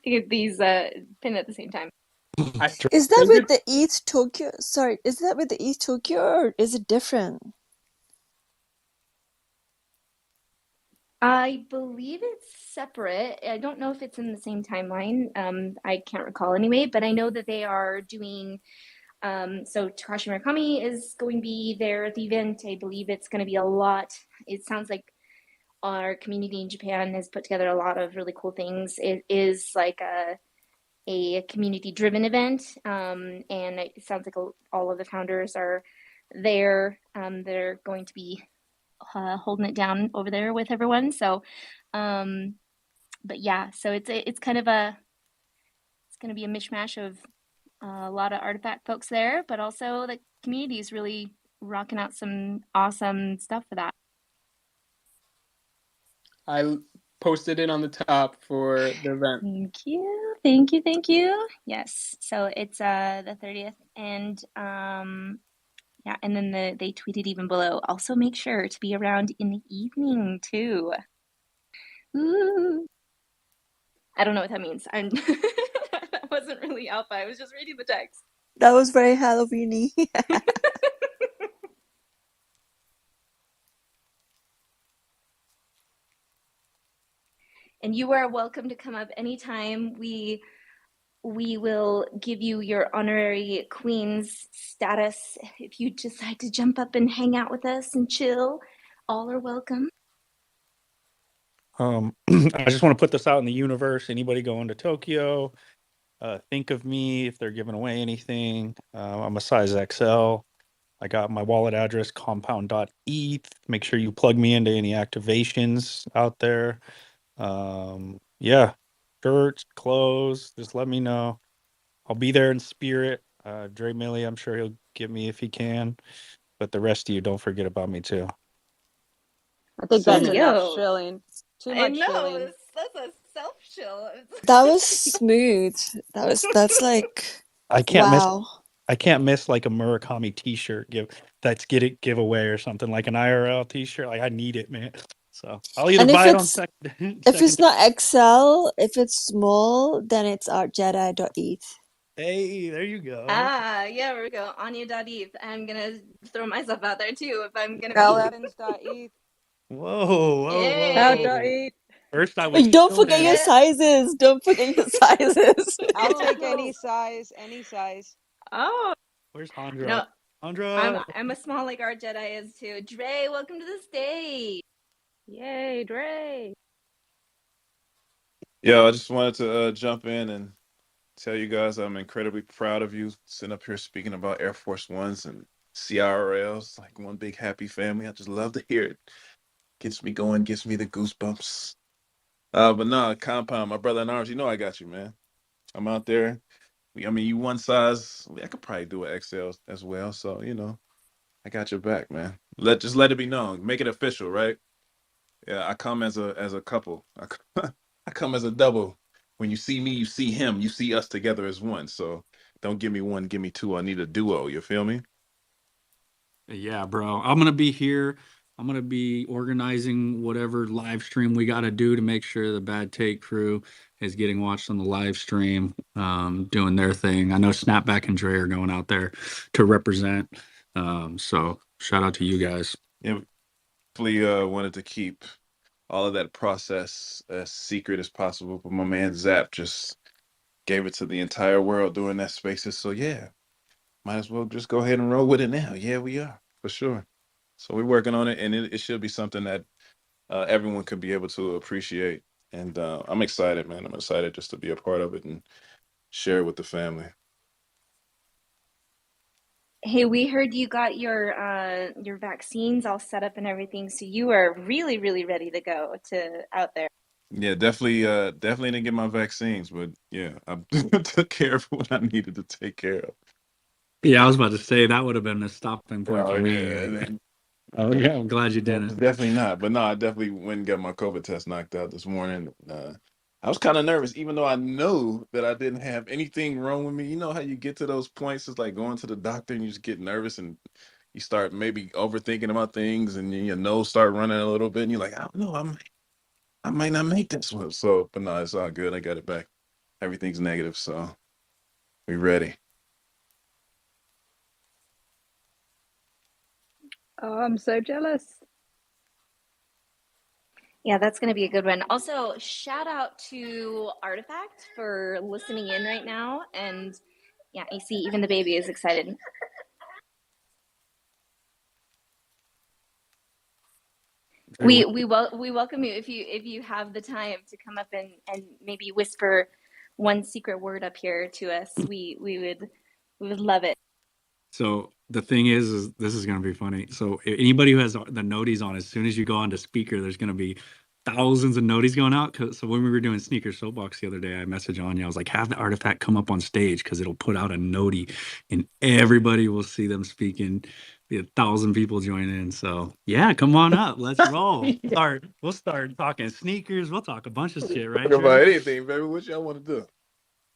get these pin at the same time. I Is that think with it's the East Tokyo? Sorry, is that with the East Tokyo or is it different? I believe it's separate. I don't know if it's in the same timeline. I can't recall anyway, but I know that they are doing. So Takashi Murakami is going to be there at the event. I believe it's going to be a lot. It sounds like our community in Japan has put together a lot of really cool things. It is like a community driven event, and it sounds like all of the founders are there. They're going to be holding it down over there with everyone. So, but yeah, so it's kind of it's going to be a mishmash of a lot of artifact folks there, but also the community is really rocking out some awesome stuff for that. I posted it on the top for the event. Thank you, thank you, thank you. Yes, so it's the 30th, and yeah, and then they tweeted even below. Also, make sure to be around in the evening too. Ooh. I don't know what that means. That wasn't really alpha. I was just reading the text. That was very Halloween-y. And you are welcome to come up anytime. We will give you your honorary queen's status if you decide to jump up and hang out with us and chill. All are welcome. I just want to put this out in the universe. Anybody going to Tokyo, think of me if they're giving away anything. I'm a size XL. I got my wallet address, compound.eth. Make sure you plug me into any activations out there. Yeah, shirts, clothes, just let me know. I'll be there in spirit. Dre Millie, I'm sure he'll get me if he can. But the rest of you, don't forget about me too. I think Same that's here. enough Yo, shilling. Too I much know shilling. that's a self chill. That was smooth. That's like I can't miss wow. I can't miss like a Murakami t-shirt giveaway or something like an IRL t-shirt. Like I need it, man. So I'll either And buy it on second if it's second. not XL, if it's small, then it's artjedi.eth. Hey, there you go. Yeah, here we go. Anya.eth. I'm gonna throw myself out there too if I'm gonna be. Evans.eth. Whoa. Yay! Eat. First I was Wait, don't forget your shilling. Yeah. sizes. Don't forget your sizes. I'll Oh, take cool. any size, any size. Oh Where's Handra? no, Handra. I'm a small like our Jedi is too. Dre, welcome to the stage. Yay, Dre. Yeah, I just wanted to jump in and tell you guys I'm incredibly proud of you sitting up here speaking about Air Force Ones and CRLs, like one big happy family. I just love to hear it. Gets me going, gives me the goosebumps. But nah, Compound, my brother in arms, you know I got you, man. I'm out there. I mean, you one size. I could probably do an XL as well. So, I got your back, man. Just let it be known. Make it official, right? Yeah, I come as a couple. I come as a double. When you see me, you see him. You see us together as one. So don't give me one, give me two. I need a duo. You feel me? Yeah, bro. I'm gonna be here. I'm gonna be organizing whatever live stream we gotta do to make sure the Bad Take crew is getting watched on the live stream, doing their thing. I know Snapback and Dre are going out there to represent. So shout out to you guys. Yeah, definitely wanted to keep all of that process as secret as possible, but my man Zap just gave it to the entire world during that spaces. So yeah, might as well just go ahead and roll with it now. Yeah, we are for sure. So we're working on it, and it should be something that everyone could be able to appreciate. And I'm excited, man. I'm excited just to be a part of it and share it with the family. Hey, we heard you got your vaccines all set up and everything, so you are really, really ready to go to out there. Yeah, definitely didn't get my vaccines, but yeah, I took care of what I needed to take care of. Yeah, I was about to say that would have been a stopping point Oh for me. yeah, Oh yeah, I'm glad you no, didn't. definitely not. But no, I definitely went and got my COVID test knocked out this morning. I was kind of nervous, even though I know that I didn't have anything wrong with me. You know how you get to those points, it's like going to the doctor and you just get nervous and you start maybe overthinking about things and your nose start running a little bit and you're like, I don't know, I might not make this one. So, but no, it's all good. I got it back. Everything's negative, so we ready. Oh, I'm so jealous. Yeah, that's going to be a good one. Also, shout out to Artifact for listening in right now. And yeah, you see, even the baby is excited. We welcome you if you have the time to come up and maybe whisper one secret word up here to us. We would love it. So the thing is this is going to be funny. So anybody who has the noties on, as soon as you go on to speaker, there's going to be thousands of noties going out. So when we were doing Sneaker Soapbox the other day, I messaged Anya. I was like, have the artifact come up on stage because it'll put out a noti and everybody will see them speaking. Be 1,000 people join in. So yeah, come on up. Let's roll. We'll start talking sneakers. We'll talk a bunch of shit, right, Talk about Trey? anything, baby. What y'all want to do?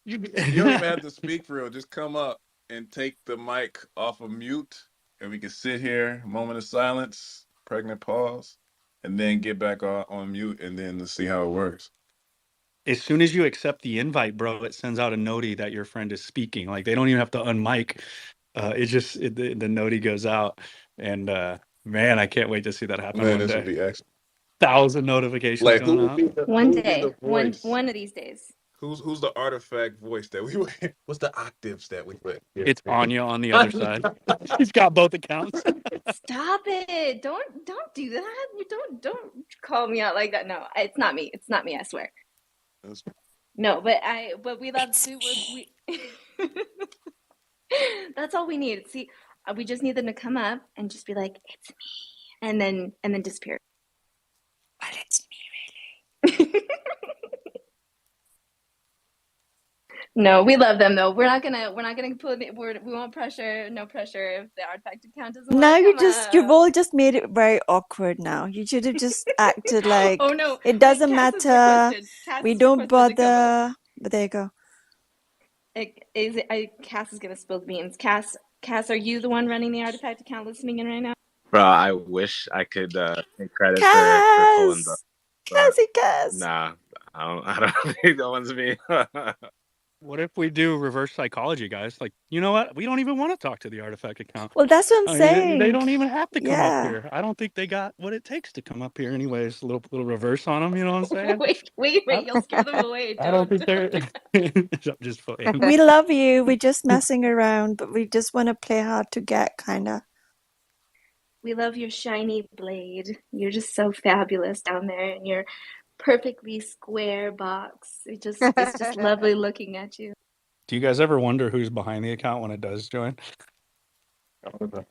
You don't even have to speak for real. Just come up and take the mic off of mute, and we can sit here, moment of silence, pregnant pause, and then get back on mute, and then to see how it works. As soon as you accept the invite, bro, it sends out a noti that your friend is speaking. Like they don't even have to unmic. The noti goes out, and man, I can't wait to see that happen Man, one this would day. be excellent. 1,000 notifications Like, who going would out. be the One who would be the day, voice? one of these days. Who's the artifact voice that we would? What's the octaves that we would? It's Anya on the other side. She's got both accounts. Stop it! Don't do that. You don't call me out like that. No, it's not me. It's not me. I swear. No, but we love to. We that's all we need. See, we just need them to come up and just be like, "It's me," and then disappear. But it's me. No, we love them though. We're not gonna put we won't pressure, no pressure if the artifact account doesn't Now want to come you've up. all just made it very awkward now. You should have just acted like Oh no, it wait, doesn't Cass has matter. requested. Cass We has don't requested to come up. bother. But there you go. Cass is gonna spill the beans. Cass, are you the one running the artifact account listening in right now? Bro, I wish I could take credit for pulling the, Cass! but Cass! nah, I don't think that one's me. What if we do reverse psychology, guys? Like, you know what? We don't even want to talk to the artifact account. Well, that's what I'm I mean, they saying. don't even have to come up Yeah. here. I don't think they got what it takes to come up here anyways. A little reverse on them, you know what I'm saying? Wait, you'll scare them away. I don't think they're I'm just playing. We love you. We're just messing around, but we just want to play hard to get, kind of. We love your shiny blade. You're just so fabulous down there in your perfectly square box. It's just lovely looking at you. Do you guys ever wonder who's behind the account when it does join? 100%,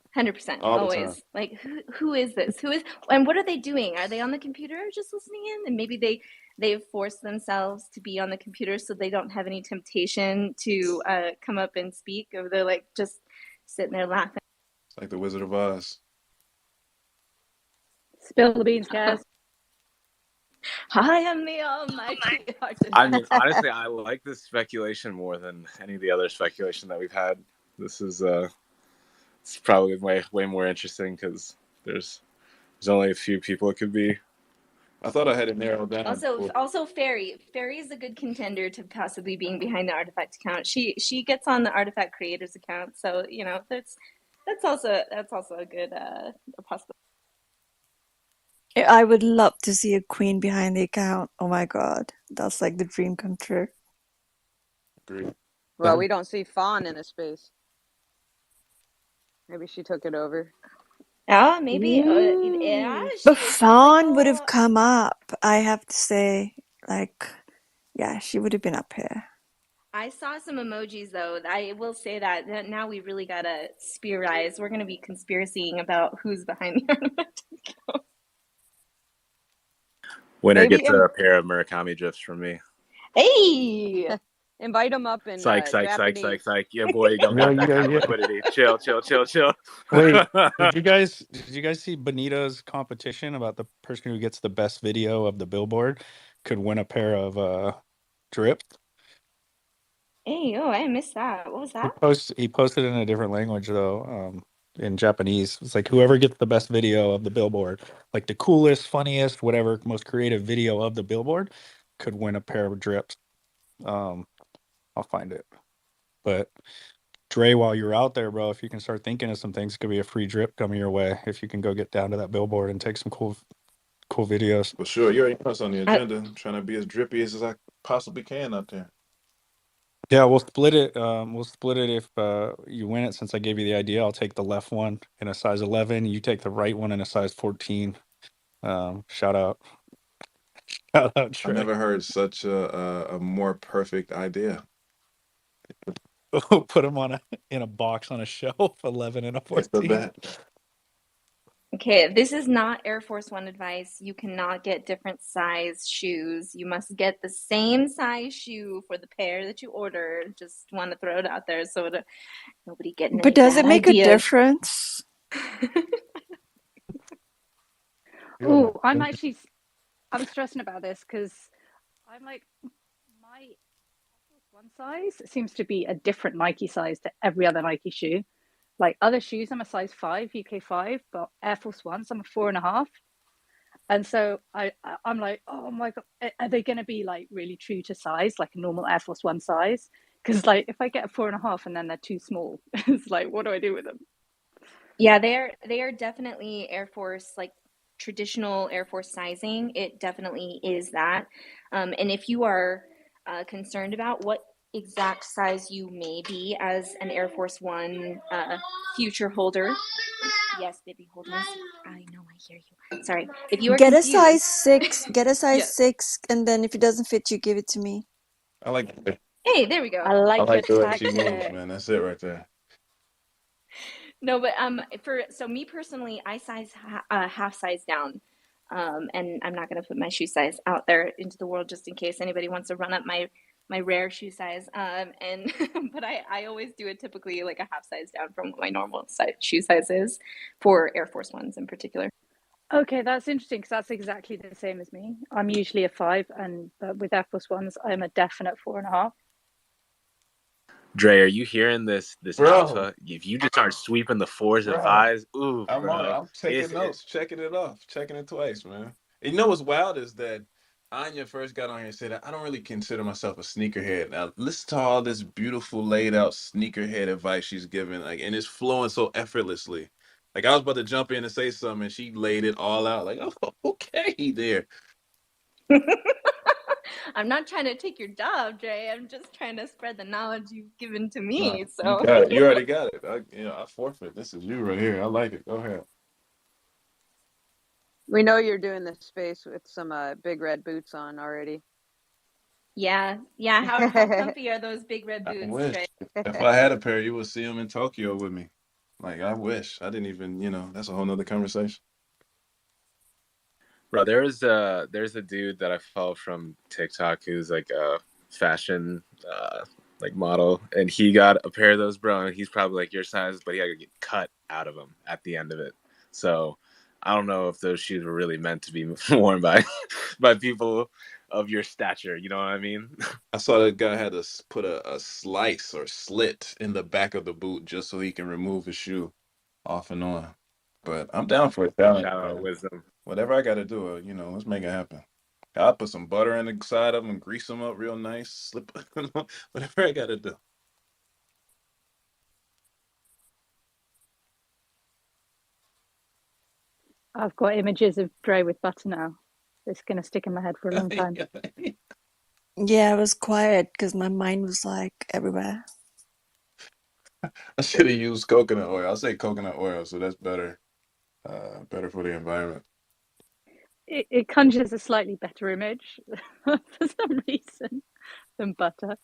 All the time. always. Like who is this? And what are they doing? Are they on the computer just listening in? And maybe they've forced themselves to be on the computer so they don't have any temptation to come up and speak, or they're like just sitting there laughing. It's like the Wizard of Oz. Spill the beans, Cass. I am the almighty artifact. I mean, honestly, I like this speculation more than any of the other speculation that we've had. This is it's probably way more interesting because there's only a few people it could be. I thought I had it narrowed down. Also, Fairy is a good contender to possibly being behind the artifact account. She gets on the artifact creators account, so you know that's also a good possibility. I would love to see a queen behind the account. Oh my god, that's like the dream come true. Agreed. Well, we don't see Fawn in a space. Maybe she took it over. Yeah, maybe. Yeah, But Fawn like, would have come up, I have to say. Like, yeah, she would have been up here. I saw some emojis though. I will say that now we really gotta spearize. We're gonna be conspiracying about who's behind the artifact. Winner Maybe gets a pair of Murakami gifs from me. Hey, invite them up in Psych, psych, psych, Japanese. psych, psych. Yeah, boy, you don't Yeah, got that kind of yeah. liquidity. Chill, chill, chill, chill. Wait, did you guys see Benito's competition about the person who gets the best video of the billboard could win a pair of drip? hey, oh, I missed that. What was that? He posted in a different language though, in Japanese. It's like whoever gets the best video of the billboard, like the coolest, funniest, whatever, most creative video of the billboard, could win a pair of drips. I'll find it. But Dre, while you're out there, bro, if you can start thinking of some things, it could be a free drip coming your way if you can go get down to that billboard and take some cool videos. Well, sure. You already know it's on the I, agenda. I'm trying to be as drippy as I possibly can out there. Yeah, we'll split it. We'll split it if you win it. Since I gave you the idea, I'll take the left one in a size 11. You take the right one in a size 14. Shout out, shout out, I Trey. never heard such a more perfect idea. Put them in a box on a shelf, 11 and a It's the 14. bet. okay, this is not Air Force One advice. You cannot get different size shoes. You must get the same size shoe for the pair that you ordered. Just want to throw it out there so nobody getting But any does bad it make a ideas. difference? Oh, I'm stressing about this because I'm like, my one size seems to be a different Nike size to every other Nike shoe. Like other shoes, I'm a size 5, UK 5, but Air Force Ones, I'm a 4.5. And so I'm like, oh my God, are they going to be like really true to size, like a normal Air Force One size? Because like if I get a 4.5 and then they're too small, it's like, what do I do with them? Yeah, they are definitely Air Force, like traditional Air Force sizing. It definitely is that. And if you are concerned about what exact size you may be as an Air Force One future holder, yes, baby, hold on. I know, I hear you. Sorry. If you are Get a confused, size 6. Get a size yes. 6, and then if it doesn't fit you, give it to me. I like the Hey, there we go. I like your way she moves, tactic. man. That's it right there. No, but so me personally, I size half size down, and I'm not gonna put my shoe size out there into the world just in case anybody wants to run up my rare shoe size. And but I always do it typically like a half size down from what my normal shoe size is for Air Force Ones in particular. Okay, that's interesting because that's exactly the same as me. I'm usually a 5, but with Air Force Ones, I'm a definite 4.5. Dre, are you hearing this Bro. alpha? If you just start sweeping the 4s and 5s, ooh, bro. I'm taking notes, checking it off, checking it twice, man. You know what's wild is that Anya first got on here and said, I don't really consider myself a sneakerhead. Now listen to all this beautiful laid out sneakerhead advice she's giving, like, and it's flowing so effortlessly. Like I was about to jump in and say something, and she laid it all out. Like, oh, okay, there. I'm not trying to take your job, Jay. I'm just trying to spread the knowledge you've given to me. So You already got it. I forfeit. This is you right here. I like it. Go ahead. We know you're doing this space with some big red boots on already. yeah. How comfy are those big red boots, I wish. Jay? If I had a pair, you would see them in Tokyo with me. Like, I wish. I didn't even, that's a whole nother conversation. Bro, there's a dude that I follow from TikTok who's like a fashion like model, and he got a pair of those, bro, and he's probably like your size, but he had to get cut out of them at the end of it. So I don't know if those shoes were really meant to be worn by people of your stature. You know what I mean? I saw that guy had to put a slice or slit in the back of the boot just so he can remove his shoe off and on. But I'm down for it. Shout out wisdom. Whatever I got to do, let's make it happen. I'll put some butter in the side of them, grease them up real nice, slip, whatever I got to do. I've got images of Dre with butter now. It's going to stick in my head for a long time. Yeah, I was quiet because my mind was like everywhere. I should have used coconut oil. I'll say coconut oil, so that's better. Better for the environment. It conjures a slightly better image for some reason than butter.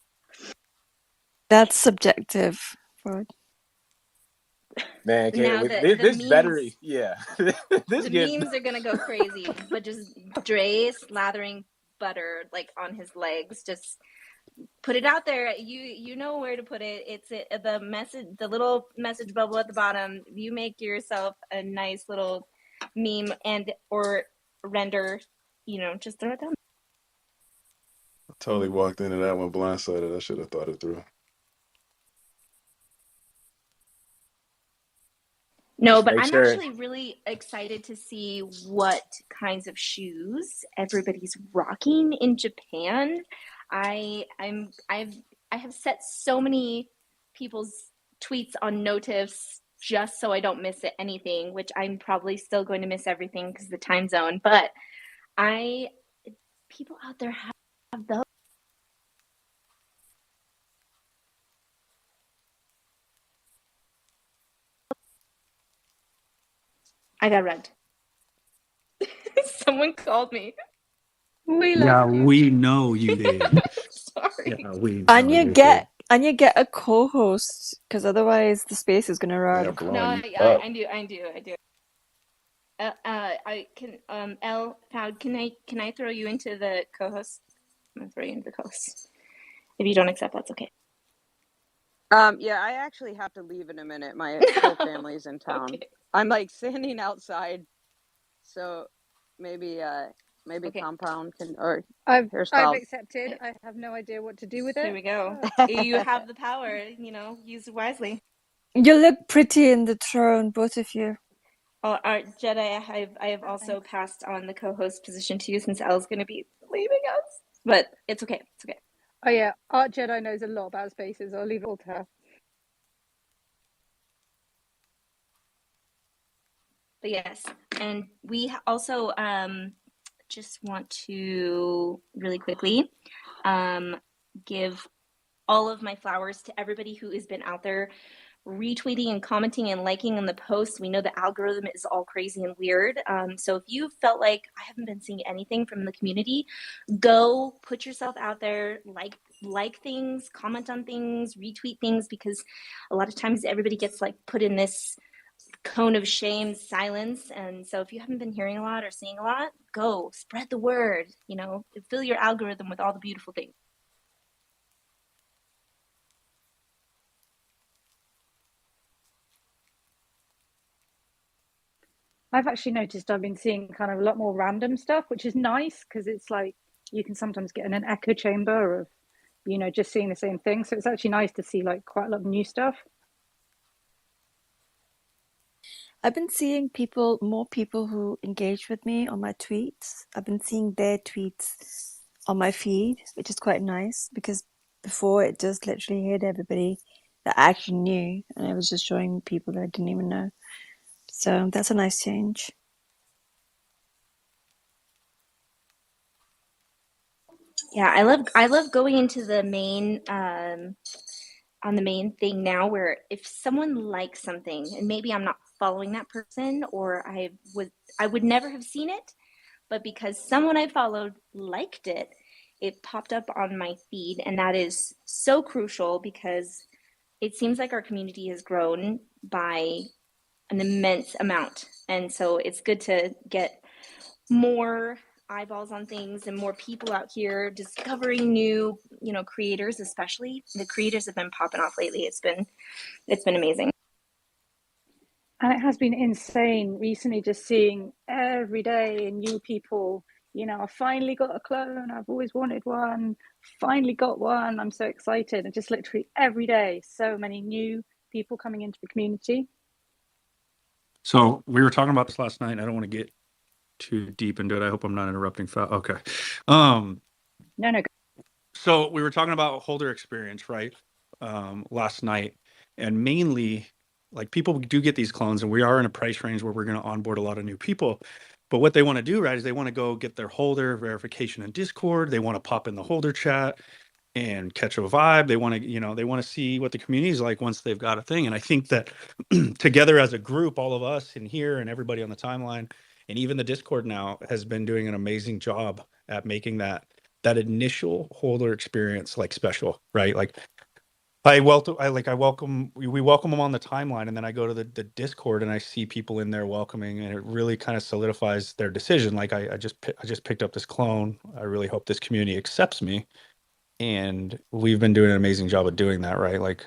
That's subjective, Rod. Man, Now this better, yeah. This the get memes are gonna go crazy, but just Dre slathering butter like on his legs, just put it out there. You know where to put it. It's the message, the little message bubble at the bottom. You make yourself a nice little meme and or render. Just throw it down. Totally walked into that one blindsided. I should have thought it through. No, just but make I'm sure. actually really excited to see what kinds of shoes everybody's rocking in Japan. I have set so many people's tweets on notifs just so I don't miss anything, which I'm probably still going to miss everything because of the time zone. But I people out there have those. I got rugged. Someone called me. We Yeah, lost you. we know you did. Sorry. Yeah, we know And you you did. get a co-host, because otherwise the space is gonna They're run. No, blowing you I, up. I do. I do. I can L Fowd, can I throw you into the co-host? I'm gonna throw you into the co-host. If you don't accept, that's okay. Yeah, I actually have to leave in a minute. My whole family's in town. Okay. I'm like standing outside, so maybe Okay. Compound can or I've hairstyle. accepted. I have no idea what to do with Here it. we go. You have the power. Use it wisely. You look pretty in the throne, both of you. Oh, Jedi, I have also passed on the co-host position to you since Elle's going to be leaving us. But it's okay. It's okay. Oh yeah, Art Jedi knows a lot about spaces. I'll leave it all to her. But yes, and we also just want to really quickly give all of my flowers to everybody who has been out there retweeting and commenting and liking on the posts. We know the algorithm is all crazy and weird. So if you felt like I haven't been seeing anything from the community, go put yourself out there, like things, comment on things, retweet things, because a lot of times everybody gets like put in this cone of shame, silence. And so if you haven't been hearing a lot or seeing a lot, go spread the word, fill your algorithm with all the beautiful things. I've actually noticed I've been seeing kind of a lot more random stuff, which is nice because it's like you can sometimes get in an echo chamber of, just seeing the same thing. So it's actually nice to see like quite a lot of new stuff. I've been seeing more people who engage with me on my tweets. I've been seeing their tweets on my feed, which is quite nice because before it just literally hit everybody that I actually knew, and it was just showing people that I didn't even know. So that's a nice change. Yeah, I love going into the main on the main thing now where if someone likes something and maybe I'm not following that person or I would never have seen it, but because someone I followed liked it, it popped up on my feed, and that is so crucial because it seems like our community has grown by an immense amount. And so it's good to get more eyeballs on things and more people out here discovering new, creators, especially the creators have been popping off lately. It's been amazing. And it has been insane recently just seeing every day new people. I finally got a clone. I've always wanted one. Finally got one. I'm so excited. And just literally every day, so many new people coming into the community. So we were talking about this last night. I don't want to get too deep into it. I hope I'm not interrupting. Okay. No. So we were talking about holder experience, right? Last night, and mainly, like people do get these clones, and we are in a price range where we're going to onboard a lot of new people. But what they want to do, right, is they want to go get their holder verification in Discord. They want to pop in the holder chat and catch a vibe. They want to, they want to see what the community is like once they've got a thing. And I think that together as a group, all of us in here and everybody on the timeline, and even the Discord now has been doing an amazing job at making that initial holder experience like special, right? Like I welcome we welcome them on the timeline, and then I go to the Discord and I see people in there welcoming, and it really kind of solidifies their decision. Like I just picked up this clone. I really hope this community accepts me, and we've been doing an amazing job of doing that, right? Like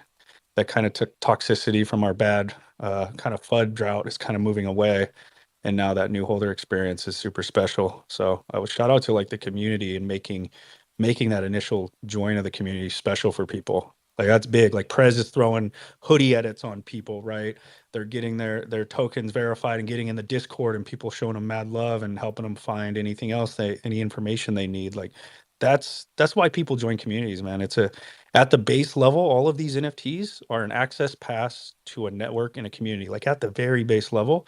that kind of toxicity from our bad kind of FUD drought is kind of moving away, and now that new holder experience is super special. So I would shout out to like the community and making that initial join of the community special for people. Like that's big. Like Prez is throwing hoodie edits on people, right? They're getting their tokens verified and getting in the Discord, and people showing them mad love and helping them find anything else any information they need. Like that's why people join communities, man. It's a at the base level, all of these NFTs are an access pass to a network and a community. Like at the very base level,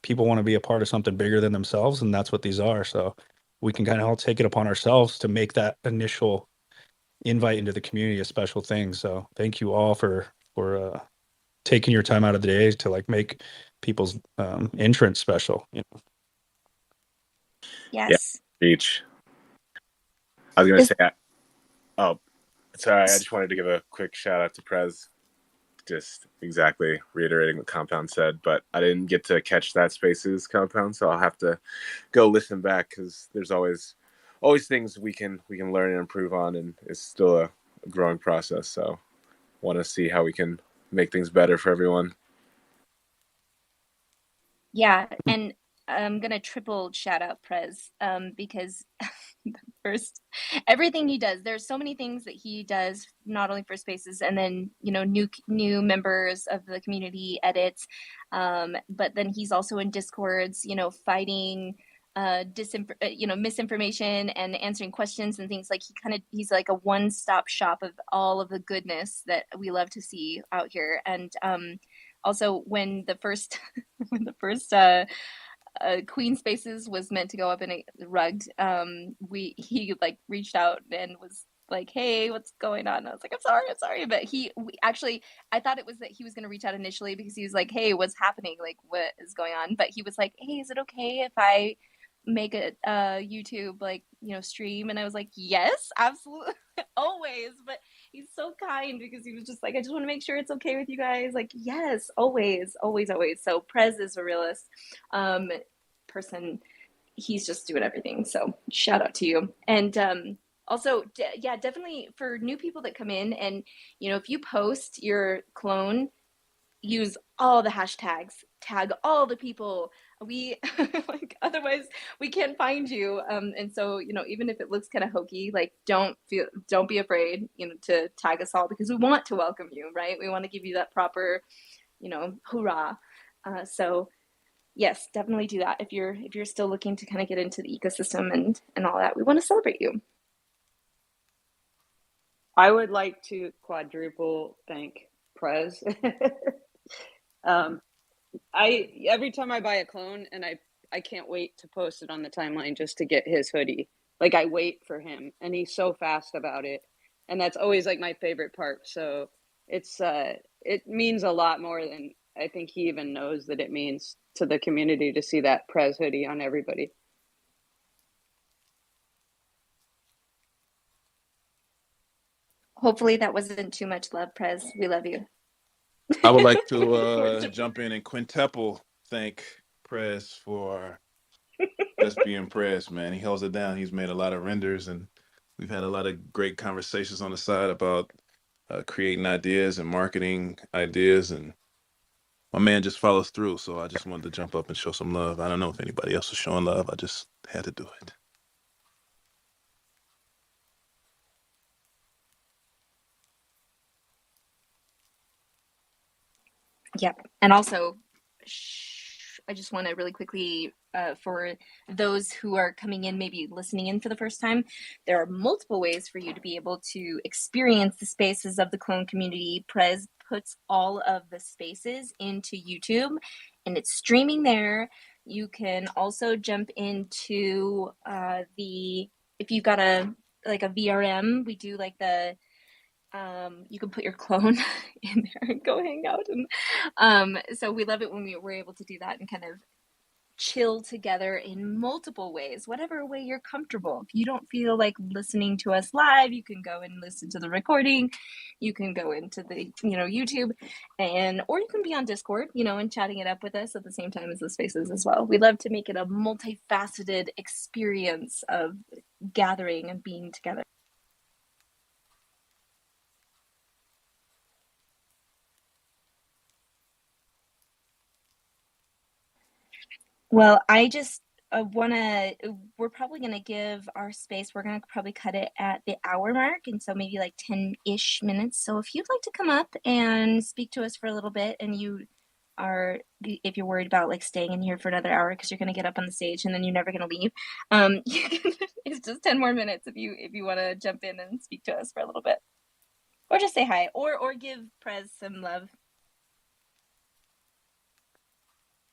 people want to be a part of something bigger than themselves, and that's what these are. So we can kind of all take it upon ourselves to make that initial invite into the community a special thing. So thank you all for taking your time out of the day to like make people's entrance special. You know? Yeah, Yes. beach. I was gonna Is, say, oh, sorry. I just wanted to give a quick shout out to Prez. Just exactly reiterating what Compound said, but I didn't get to catch that Spaces Compound, so I'll have to go listen back because there's always things we can learn and improve on, and it's still a growing process. So want to see how we can make things better for everyone. yeah, and I'm gonna triple shout out Prez because first everything he does, there's so many things that he does not only for spaces and then new members of the community edits, but then he's also in discords fighting misinformation and answering questions and things. Like he's like a one-stop shop of all of the goodness that we love to see out here. And also when the first when the first Queen Spaces was meant to go up in a rugged. He like reached out and was like, "Hey, what's going on?" And I was like, I'm sorry," but actually, I thought it was that he was going to reach out initially because he was like, "Hey, what's happening? Like, what is going on?" But he was like, "Hey, is it okay if I make a YouTube stream?" And I was like, "Yes, absolutely, always." But he's so kind because he was just like, "I just want to make sure it's okay with you guys." Like, yes, always, always, always. So Prez is a realist person. He's just doing everything. So shout out to you. And also, yeah, definitely for new people that come in, and if you post your clone, use all the hashtags, tag all the people. We like otherwise we can't find you. And so even if it looks kind of hokey, like don't be afraid to tag us all, because we want to welcome you, right? We want to give you that proper hoorah. So yes, definitely do that if you're still looking to kind of get into the ecosystem and all that. We want to celebrate you. I would like to quadruple thank Prez. Every time I buy a clone, and I can't wait to post it on the timeline just to get his hoodie. Like I wait for him, and he's so fast about it, and that's always like my favorite part. So it means a lot more than I think he even knows that it means to the community to see that Prez hoodie on everybody. Hopefully that wasn't too much love, Prez. We love you. I would like to jump in and quintuple thank Prez for just being Prez, man. He holds it down. He's made a lot of renders, and we've had a lot of great conversations on the side about creating ideas and marketing ideas, and my man just follows through. So I just wanted to jump up and show some love. I don't know if anybody else is showing love. I just had to do it. Yep. And also, I just want to really quickly, for those who are coming in, maybe listening in for the first time, there are multiple ways for you to be able to experience the spaces of the clone community. Prez puts all of the spaces into YouTube, and it's streaming there. You can also jump into if you've got a VRM, we do like you can put your clone in there and go hang out. And so we love it when we're able to do that and kind of chill together in multiple ways, whatever way you're comfortable. If you don't feel like listening to us live, you can go and listen to the recording. You can go into the, YouTube, or you can be on Discord, and chatting it up with us at the same time as the spaces as well. We love to make it a multifaceted experience of gathering and being together. Well, I just we're probably going to give our space, we're going to probably cut it at the hour mark. And so maybe like 10-ish minutes. So if you'd like to come up and speak to us for a little bit, and if you're worried about like staying in here for another hour because you're going to get up on the stage and then you're never going to leave, it's just 10 more minutes if you want to jump in and speak to us for a little bit, or just say hi, or give Prez some love.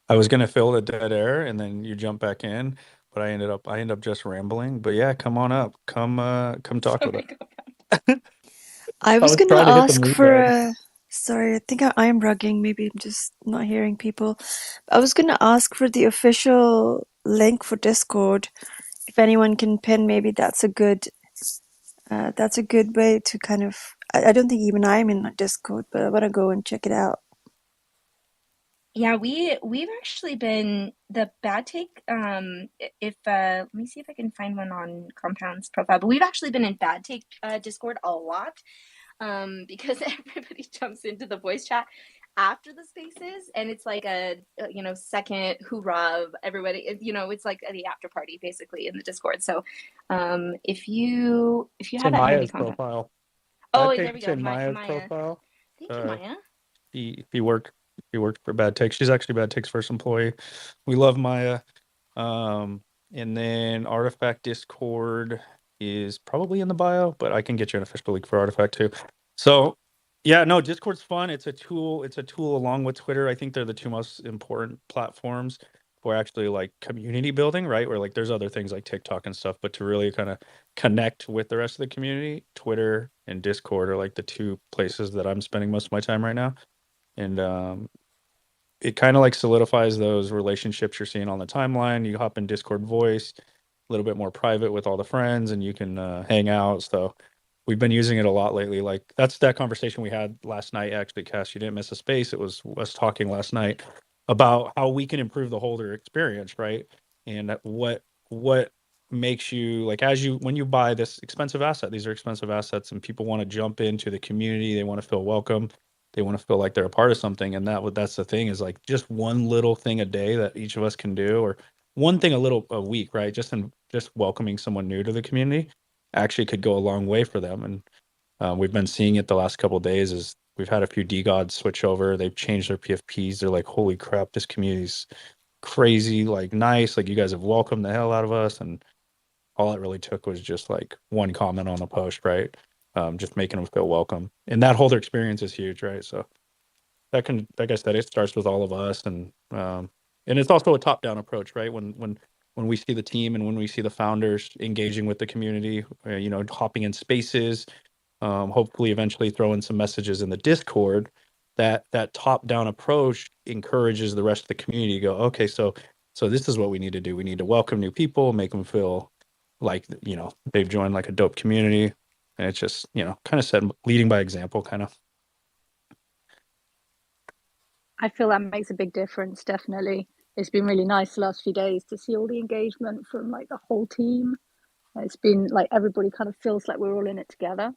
I was gonna fill the dead air and then you jump back in, but I end up just rambling. But yeah, come on up. Come talk with Sorry, us. go ahead. I I was was gonna trying to hit the ask mute for button. a. Sorry, I think I'm rugging. Maybe I'm just not hearing people. I was gonna ask for the official link for Discord. If anyone can pin, maybe that's a good way to kind of. I don't think even I'm in Discord, but I want to go and check it out. Yeah, we've actually been the bad take. If let me see if I can find one on Compound's profile. But we've actually been in bad take Discord a lot, because everybody jumps into the voice chat after the spaces, and it's like a second hoorah of everybody. It's like the after party basically in the Discord. So, if you It's have in that handy, Maya's Compound. profile. Oh, Bad there we Take's go, in Maya's Maya. profile. Thank you, Uh, Maya. he worked for Bad Take. She's actually Bad Take's first employee. We love Maya. Um, and then Artifact Discord is probably in the bio, but I can get you an official link for Artifact too. So yeah, no, Discord's fun. It's a tool. It's a tool along with Twitter. I think they're the two most important platforms for actually like community building, right? Where like there's other things like TikTok and stuff, but to really kind of connect with the rest of the community, Twitter and Discord are like the two places that I'm spending most of my time right now. And it kind of like solidifies those relationships you're seeing on the timeline. You hop in Discord voice, a little bit more private with all the friends, and you can hang out. So we've been using it a lot lately. Like that's that conversation we had last night. Actually, Cass, you didn't miss a space. It was us talking last night about how we can improve the holder experience, right? And what makes you like when you buy this expensive asset. These are expensive assets, and people want to jump into the community. They want to feel welcome, they want to feel like they're a part of something. And that's the thing, is like just one little thing a day that each of us can do, or one thing a week, right? Just welcoming someone new to the community actually could go a long way for them. And we've been seeing it the last couple of days. Is we've had a few DGods switch over. They've changed their PFPs. They're like, holy crap, this community's crazy, like nice, like you guys have welcomed the hell out of us. And all it really took was just like one comment on the post, right? Just making them feel welcome, and that whole experience is huge, right? So like I said, it starts with all of us, and it's also a top down approach, right? When we see the team and when we see the founders engaging with the community, hopping in spaces, hopefully eventually throwing some messages in the Discord, that top down approach encourages the rest of the community to go, okay, so this is what we need to do. We need to welcome new people, make them feel like they've joined like a dope community, and it's just kind of set leading by example, kind of. I feel that makes a big difference, definitely. It's been really nice the last few days to see all the engagement from like the whole team. It's been like everybody kind of feels like we're all in it together.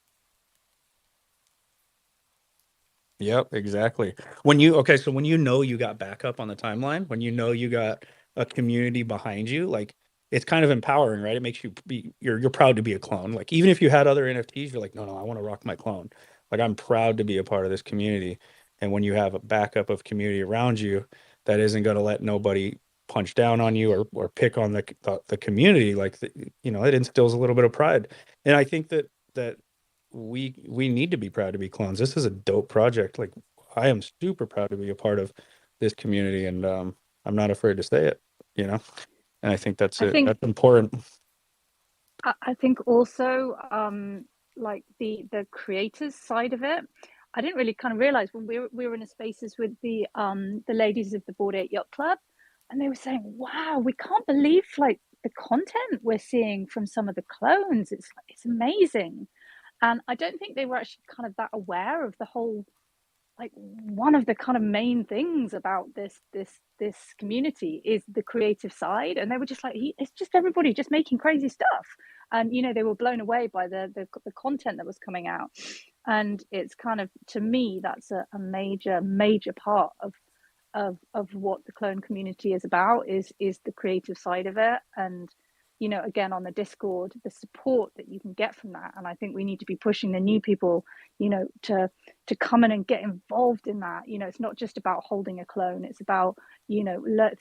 Yep, exactly. So when you got backup on the timeline, when you got a community behind you, like it's kind of empowering, right? It makes you you're proud to be a clone. Like even if you had other NFTs, you're like, no, I want to rock my clone. Like I'm proud to be a part of this community. And when you have a backup of community around you that isn't going to let nobody punch down on you or pick on the community, like it instills a little bit of pride. And I think that we need to be proud to be clones. This is a dope project. Like I am super proud to be a part of this community, and I'm not afraid to say it. And I think that's I it. think That's important. I think also like the creators side of it. I didn't really kind of realize when we were in a spaces with the ladies of the Bored Ape Yacht Club. and they were saying, wow, we can't believe like the content we're seeing from some of the clones. It's amazing. And I don't think they were actually kind of that aware of the whole, like, one of the kind of main things about this community is the creative side. And they were just like, it's just everybody just making crazy stuff. And they were blown away by the content that was coming out. And it's kind of, to me, that's a major part of what the clone community is about, is the creative side of it. And again, on the Discord, the support that you can get from that. And I think we need to be pushing the new people to come in and get involved in that. It's not just about holding a clone, it's about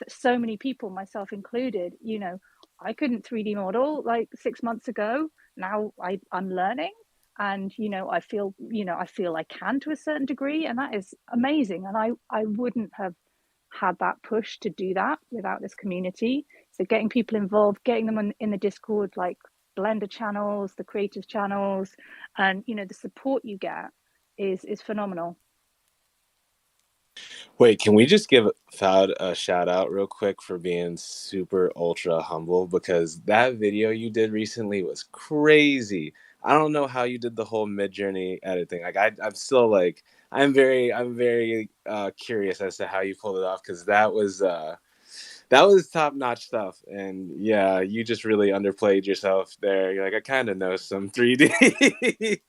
so many people, myself included, I couldn't 3D model like 6 months ago. Now I'm learning, and I feel I can to a certain degree, and that is amazing. And I wouldn't have had that push to do that without this community. So getting people involved, getting them in the Discord, like Blender channels, the creative channels, and the support you get is phenomenal. Wait, can we just give Fad a shout out real quick for being super ultra humble? Because that video you did recently was crazy. I don't know how you did the whole mid-journey editing. Like I'm still like I'm very curious as to how you pulled it off, because that was top-notch stuff. And yeah, you just really underplayed yourself there. You're like, I kind of know some 3D.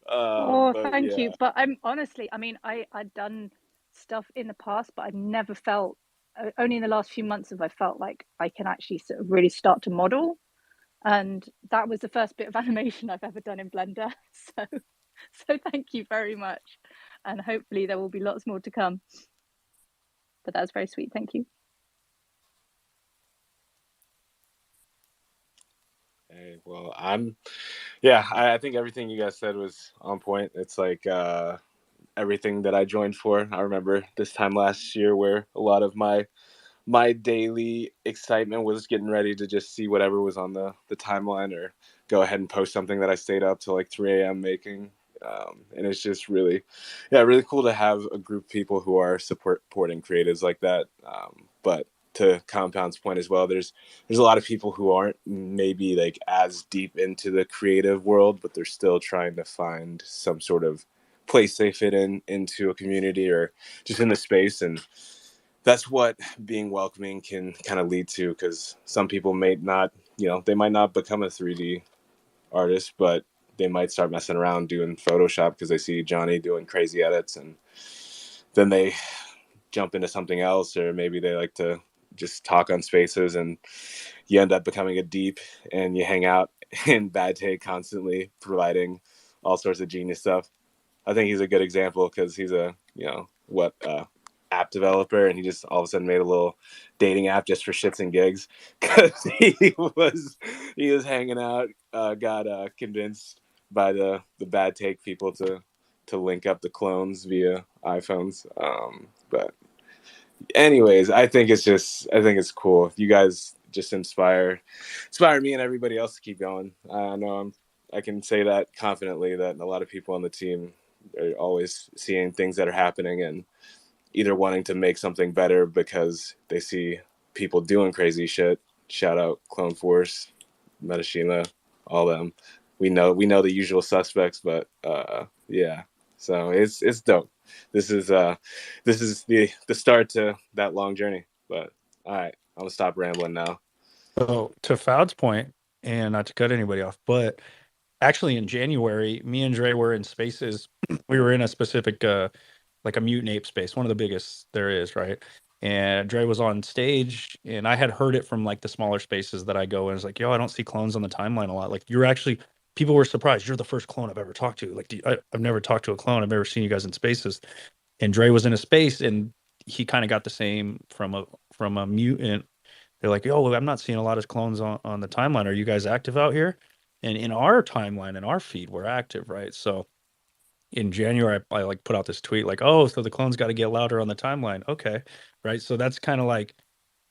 Oh, But thank yeah. you. But I'm honestly, I mean, I'd done stuff in the past, but I'd never felt, only in the last few months have I felt like I can actually sort of really start to model. And that was the first bit of animation I've ever done in Blender. So thank you very much. And hopefully there will be lots more to come. But that's very sweet. Thank you. Hey, well, I think everything you guys said was on point. It's like everything that I joined for. I remember this time last year where a lot of my daily excitement was getting ready to just see whatever was on the timeline, or go ahead and post something that I stayed up till like 3 a.m. making. And it's just really, yeah, really cool to have a group of people who are supporting creatives like that. But to Compound's point as well, there's a lot of people who aren't maybe like as deep into the creative world, but they're still trying to find some sort of place they fit into a community, or just in the space. And that's what being welcoming can kind of lead to, because some people may not, they might not become a 3D artist, but they might start messing around doing Photoshop because they see Johnny doing crazy edits, and then they jump into something else. Or maybe they like to just talk on spaces, and you end up becoming a deep, and you hang out in Bad Take constantly providing all sorts of genius stuff. I think he's a good example, because he's a app developer, and he just all of a sudden made a little dating app just for shits and gigs, because he was hanging out, got convinced by the Bad Take people to link up the clones via iPhones. But anyways, I think it's cool. You guys just inspire me and everybody else to keep going. I know I can say that confidently, that a lot of people on the team are always seeing things that are happening, and either wanting to make something better because they see people doing crazy shit. Shout out Clone Force, Metashima, all them. We know the usual suspects, but yeah. So it's dope. This is the start to that long journey. But all right, I'm gonna stop rambling now. So to Fowd's point, and not to cut anybody off, but actually in January, me and Dre were in spaces. We were in a specific like a mutant ape space, one of the biggest there is, right? And Dre was on stage, and I had heard it from like the smaller spaces that I go in. It's like, yo, I don't see clones on the timeline a lot. Like, you're actually, people were surprised. You're the first clone I've ever talked to. Like, I've never talked to a clone. I've never seen you guys in spaces. And Dre was in a space, and he kind of got the same from a mutant. They're like, yo, I'm not seeing a lot of clones on the timeline. Are you guys active out here? And in our timeline, in our feed, we're active, right? So in January, I like put out this tweet like, oh, so the clones got to get louder on the timeline. Okay. Right. So that's kind of like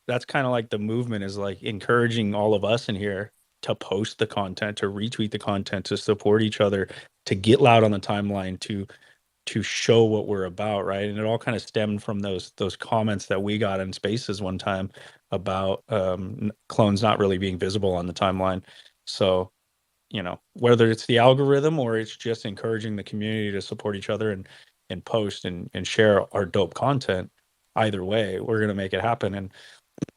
the movement is like encouraging all of us in here to post the content, to retweet the content, to support each other, to get loud on the timeline, to show what we're about, right? And it all kind of stemmed from those comments that we got in spaces one time about clones not really being visible on the timeline. So, you know, whether it's the algorithm or it's just encouraging the community to support each other and post and share our dope content, either way, we're going to make it happen. And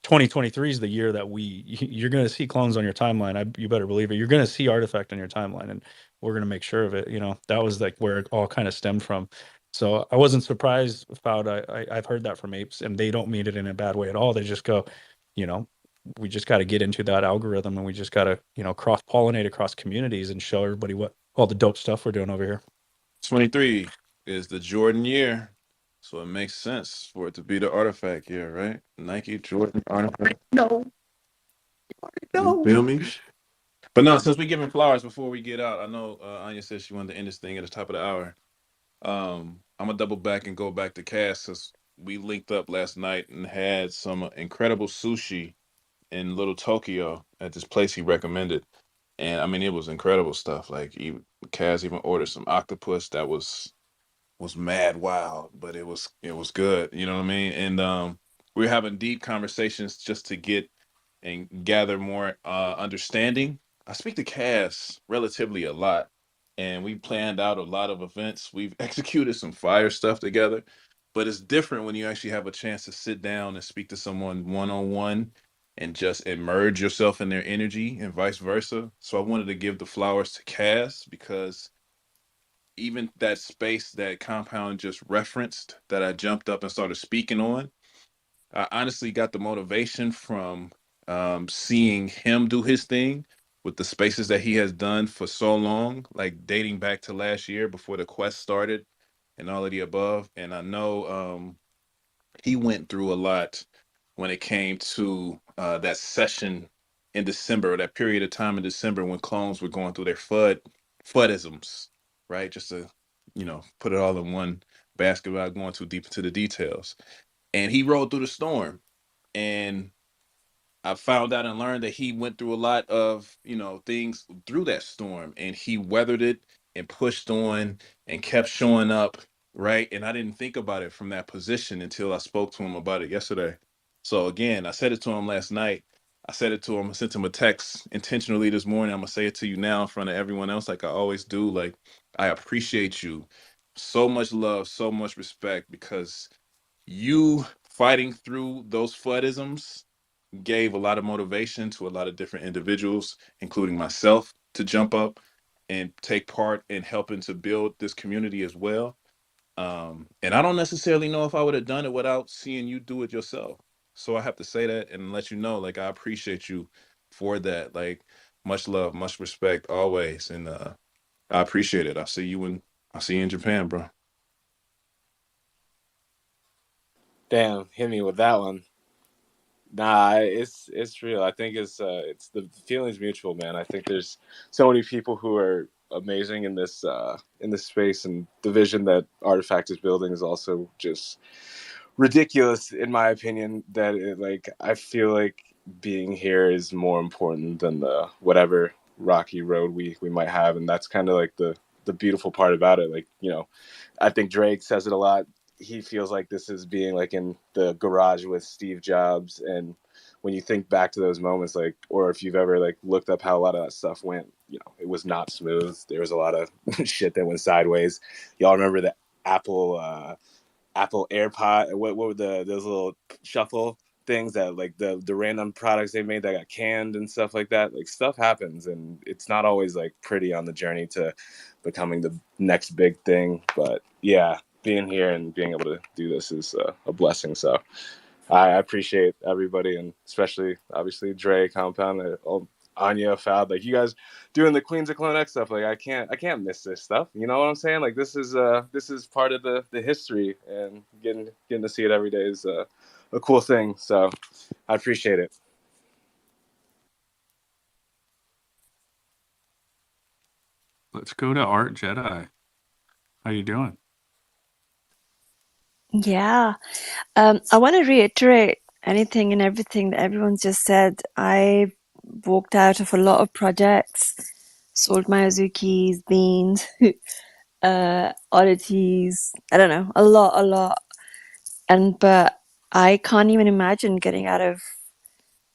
2023 is the year that you're going to see clones on your timeline. You better believe it. You're going to see Artifact on your timeline, and we're going to make sure of it. You know, that was like where it all kind of stemmed from. So I wasn't surprised about I've heard that from apes, and they don't mean it in a bad way at all. They just go, you know, we just got to get into that algorithm, and we just got to, you know, cross pollinate across communities and show everybody what all the dope stuff we're doing over here. 23 is the Jordan year, so it makes sense for it to be the Artifact year, right? Nike, Jordan, Artifact. No. You feel me? But no, since we giving flowers before we get out, I know Anya said she wanted to end this thing at the top of the hour. I'm gonna double back and go back to Cass since we linked up last night and had some incredible sushi in Little Tokyo at this place he recommended. And I mean, it was incredible stuff. Like, even Cass even ordered some octopus that was mad wild, but it was good. You know what I mean? And we were having deep conversations just to get and gather more understanding. I speak to Cass relatively a lot, and we planned out a lot of events. We've executed some fire stuff together, but it's different when you actually have a chance to sit down and speak to someone one on one and just immerse yourself in their energy and vice versa. So I wanted to give the flowers to Cass because even that space that Compound just referenced that I jumped up and started speaking on, I honestly got the motivation from seeing him do his thing with the spaces that he has done for so long, like dating back to last year before the quest started and all of the above. And I know he went through a lot when it came to that session in December, that period of time in December when clones were going through their FUDisms, right? Just to, put it all in one basket without going too deep into the details. And he rode through the storm. And I found out and learned that he went through a lot of, things through that storm and he weathered it and pushed on and kept showing up, right? And I didn't think about it from that position until I spoke to him about it yesterday. So again, I said it to him last night. I said it to him, I sent him a text intentionally this morning. I'm gonna say it to you now in front of everyone else, like I always do. Like, I appreciate you. So much love, so much respect, because you fighting through those FUDisms gave a lot of motivation to a lot of different individuals, including myself, to jump up and take part in helping to build this community as well. And I don't necessarily know if I would have done it without seeing you do it yourself. So I have to say that and let you know, like, I appreciate you for that. Like, much love, much respect always. And I appreciate it. I'll see you in Japan, bro. Damn, hit me with that one. Nah, it's real. I think it's the feeling's mutual, man. I think there's so many people who are amazing in this space, and the vision that Artifact is building is also just ridiculous, in my opinion. That I feel like being here is more important than the whatever rocky road we might have, and that's kind of like the beautiful part about it. Like, I think Drake says it a lot. He feels like this is being like in the garage with Steve Jobs. And when you think back to those moments, like, or if you've ever like looked up how a lot of that stuff went, it was not smooth. There was a lot of shit that went sideways. Y'all remember the Apple AirPod? What were those little shuffle things that like the random products they made that got canned and stuff like that? Like, stuff happens, and it's not always like pretty on the journey to becoming the next big thing. But yeah, being here and being able to do this is a blessing. So I appreciate everybody, and especially obviously Dre, Compound, Anya, Fab, like you guys doing the Queens of CloneX stuff. Like, I can't miss this stuff. You know what I'm saying? Like, this is part of the history, and getting to see it every day is a cool thing. So I appreciate it. Let's go to Art Jedi. How you doing? Yeah. I want to reiterate anything and everything that everyone's just said. I walked out of a lot of projects, sold my Azukis, beans, oddities. I don't know, a lot. But I can't even imagine getting out of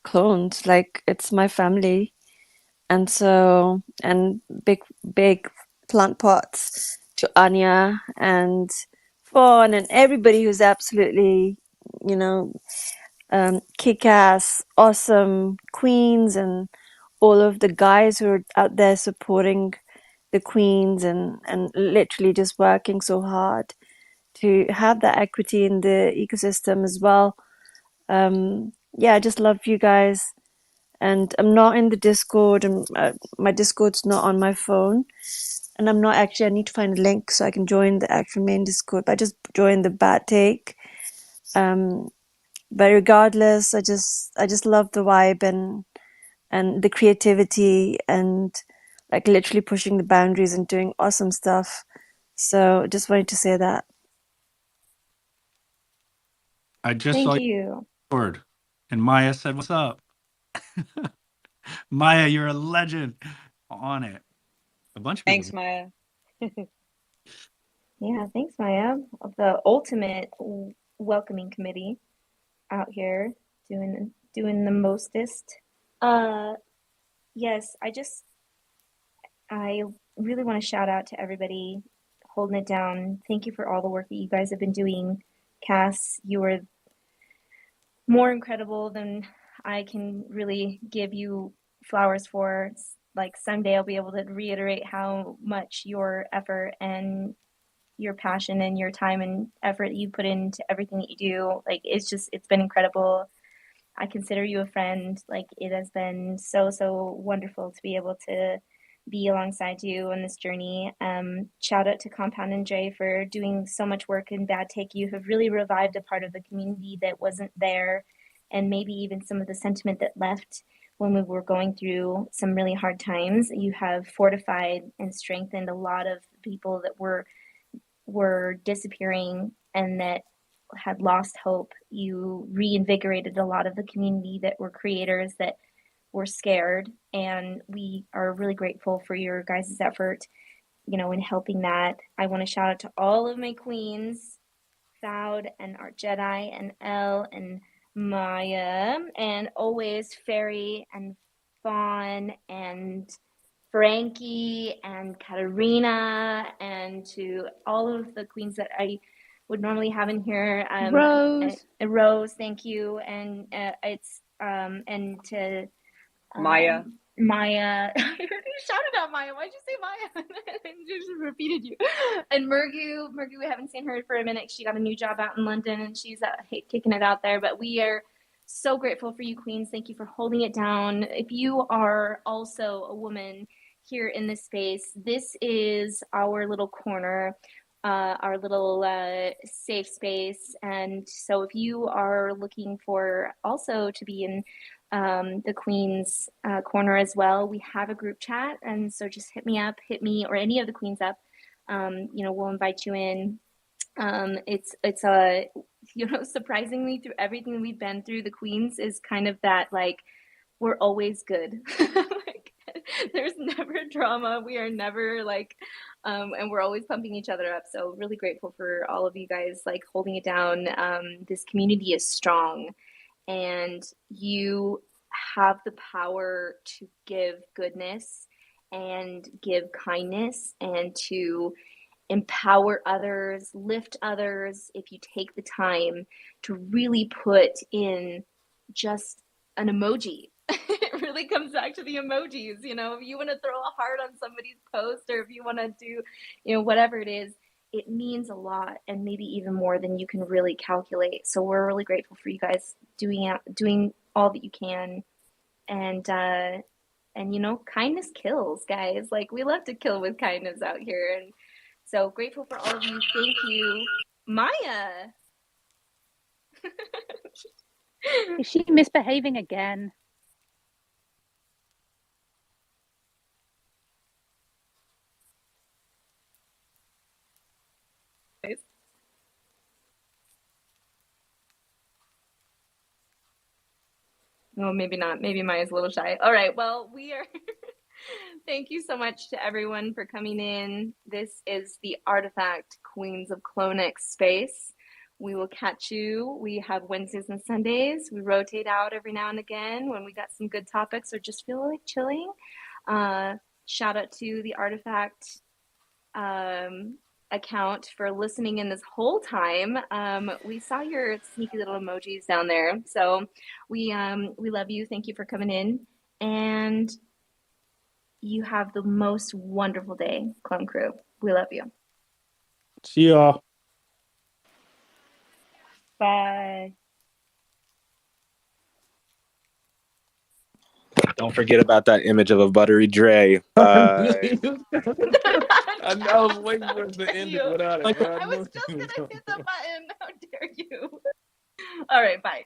clones. Like it's my family. And so, and big plant pots to Anya and Fawn and everybody who's absolutely, you know, kick-ass, awesome queens, and all of the guys who are out there supporting the queens and literally just working so hard to have that equity in the ecosystem as well. Yeah, I just love you guys. And I'm not in the Discord, and my Discord's not on my phone. And I'm not actually, I need to find a link so I can join the actual main Discord, but I just joined the Bat Take. But regardless, I just love the vibe and the creativity and like literally pushing the boundaries and doing awesome stuff. So just wanted to say that. I just saw Thank your you. word, and Maya said, "What's up, Maya? You're a legend." On it, a bunch of people. Thanks, Maya. Yeah, thanks, Maya, of the ultimate welcoming committee out here doing the mostest. Yes, I really want to shout out to everybody holding it down. Thank you for all the work that you guys have been doing. Cass, you are more incredible than I can really give you flowers for. It's like someday I'll be able to reiterate how much your effort and your passion and your time and effort that you put into everything that you do. Like it's been incredible. I consider you a friend. Like it has been so wonderful to be able to be alongside you on this journey. Shout out to Compound and Jay for doing so much work in Bad Take. You have really revived a part of the community that wasn't there, and maybe even some of the sentiment that left when we were going through some really hard times. You have fortified and strengthened a lot of people that were disappearing and that had lost hope. You reinvigorated a lot of the community that were creators that were scared, and we are really grateful for your guys' effort, in helping that. I want to shout out to all of my queens, Foud and our Jedi and Elle and Maya, and always Fairy and Fawn and Frankie and Katarina, and to all of the queens that I would normally have in here. Rose. Rose, thank you, and and to Maya. Maya. I heard you shouted out Maya. Why'd you say Maya? And just repeated you. And Murgu, we haven't seen her for a minute. She got a new job out in London, and she's kicking it out there. But we are so grateful for you, queens. Thank you for holding it down. If you are also a woman here in this space, this is our little corner, our little safe space. And so if you are looking for also to be in the Queen's Corner as well, we have a group chat. And so just hit me or any of the queens up. We'll invite you in. It's surprisingly, through everything we've been through, the queens is kind of that, like, we're always good. Like, there's never drama. We are never like, and we're always pumping each other up. So really grateful for all of you guys, like, holding it down. This community is strong, and you have the power to give goodness and give kindness and to empower others, lift others, if you take the time to really put in just an emoji. It really comes back to the emojis. If you want to throw a heart on somebody's post, or if you want to do, whatever it is, it means a lot, and maybe even more than you can really calculate. So we're really grateful for you guys doing all that you can. And kindness kills, guys. Like, we love to kill with kindness out here. And so grateful for all of you. Thank you. Maya. Is she misbehaving again? No, maybe not. Maybe Maya's a little shy. All right. Well, we are. Thank you so much to everyone for coming in. This is the Artifact Queens of CloneX space. We will catch you. We have Wednesdays and Sundays. We rotate out every now and again when we got some good topics or just feel like chilling. Shout out to the Artifact account for listening in this whole time. We saw your sneaky little emojis down there, so we love you. Thank you for coming in, and you have the most wonderful day, Clone Crew. We love you. See y'all. Bye. Don't forget about that image of a buttery Dre. Bye. I was waiting for it to Thank end you. it without it, bro. I was just gonna hit the button. How dare you? All right, bye.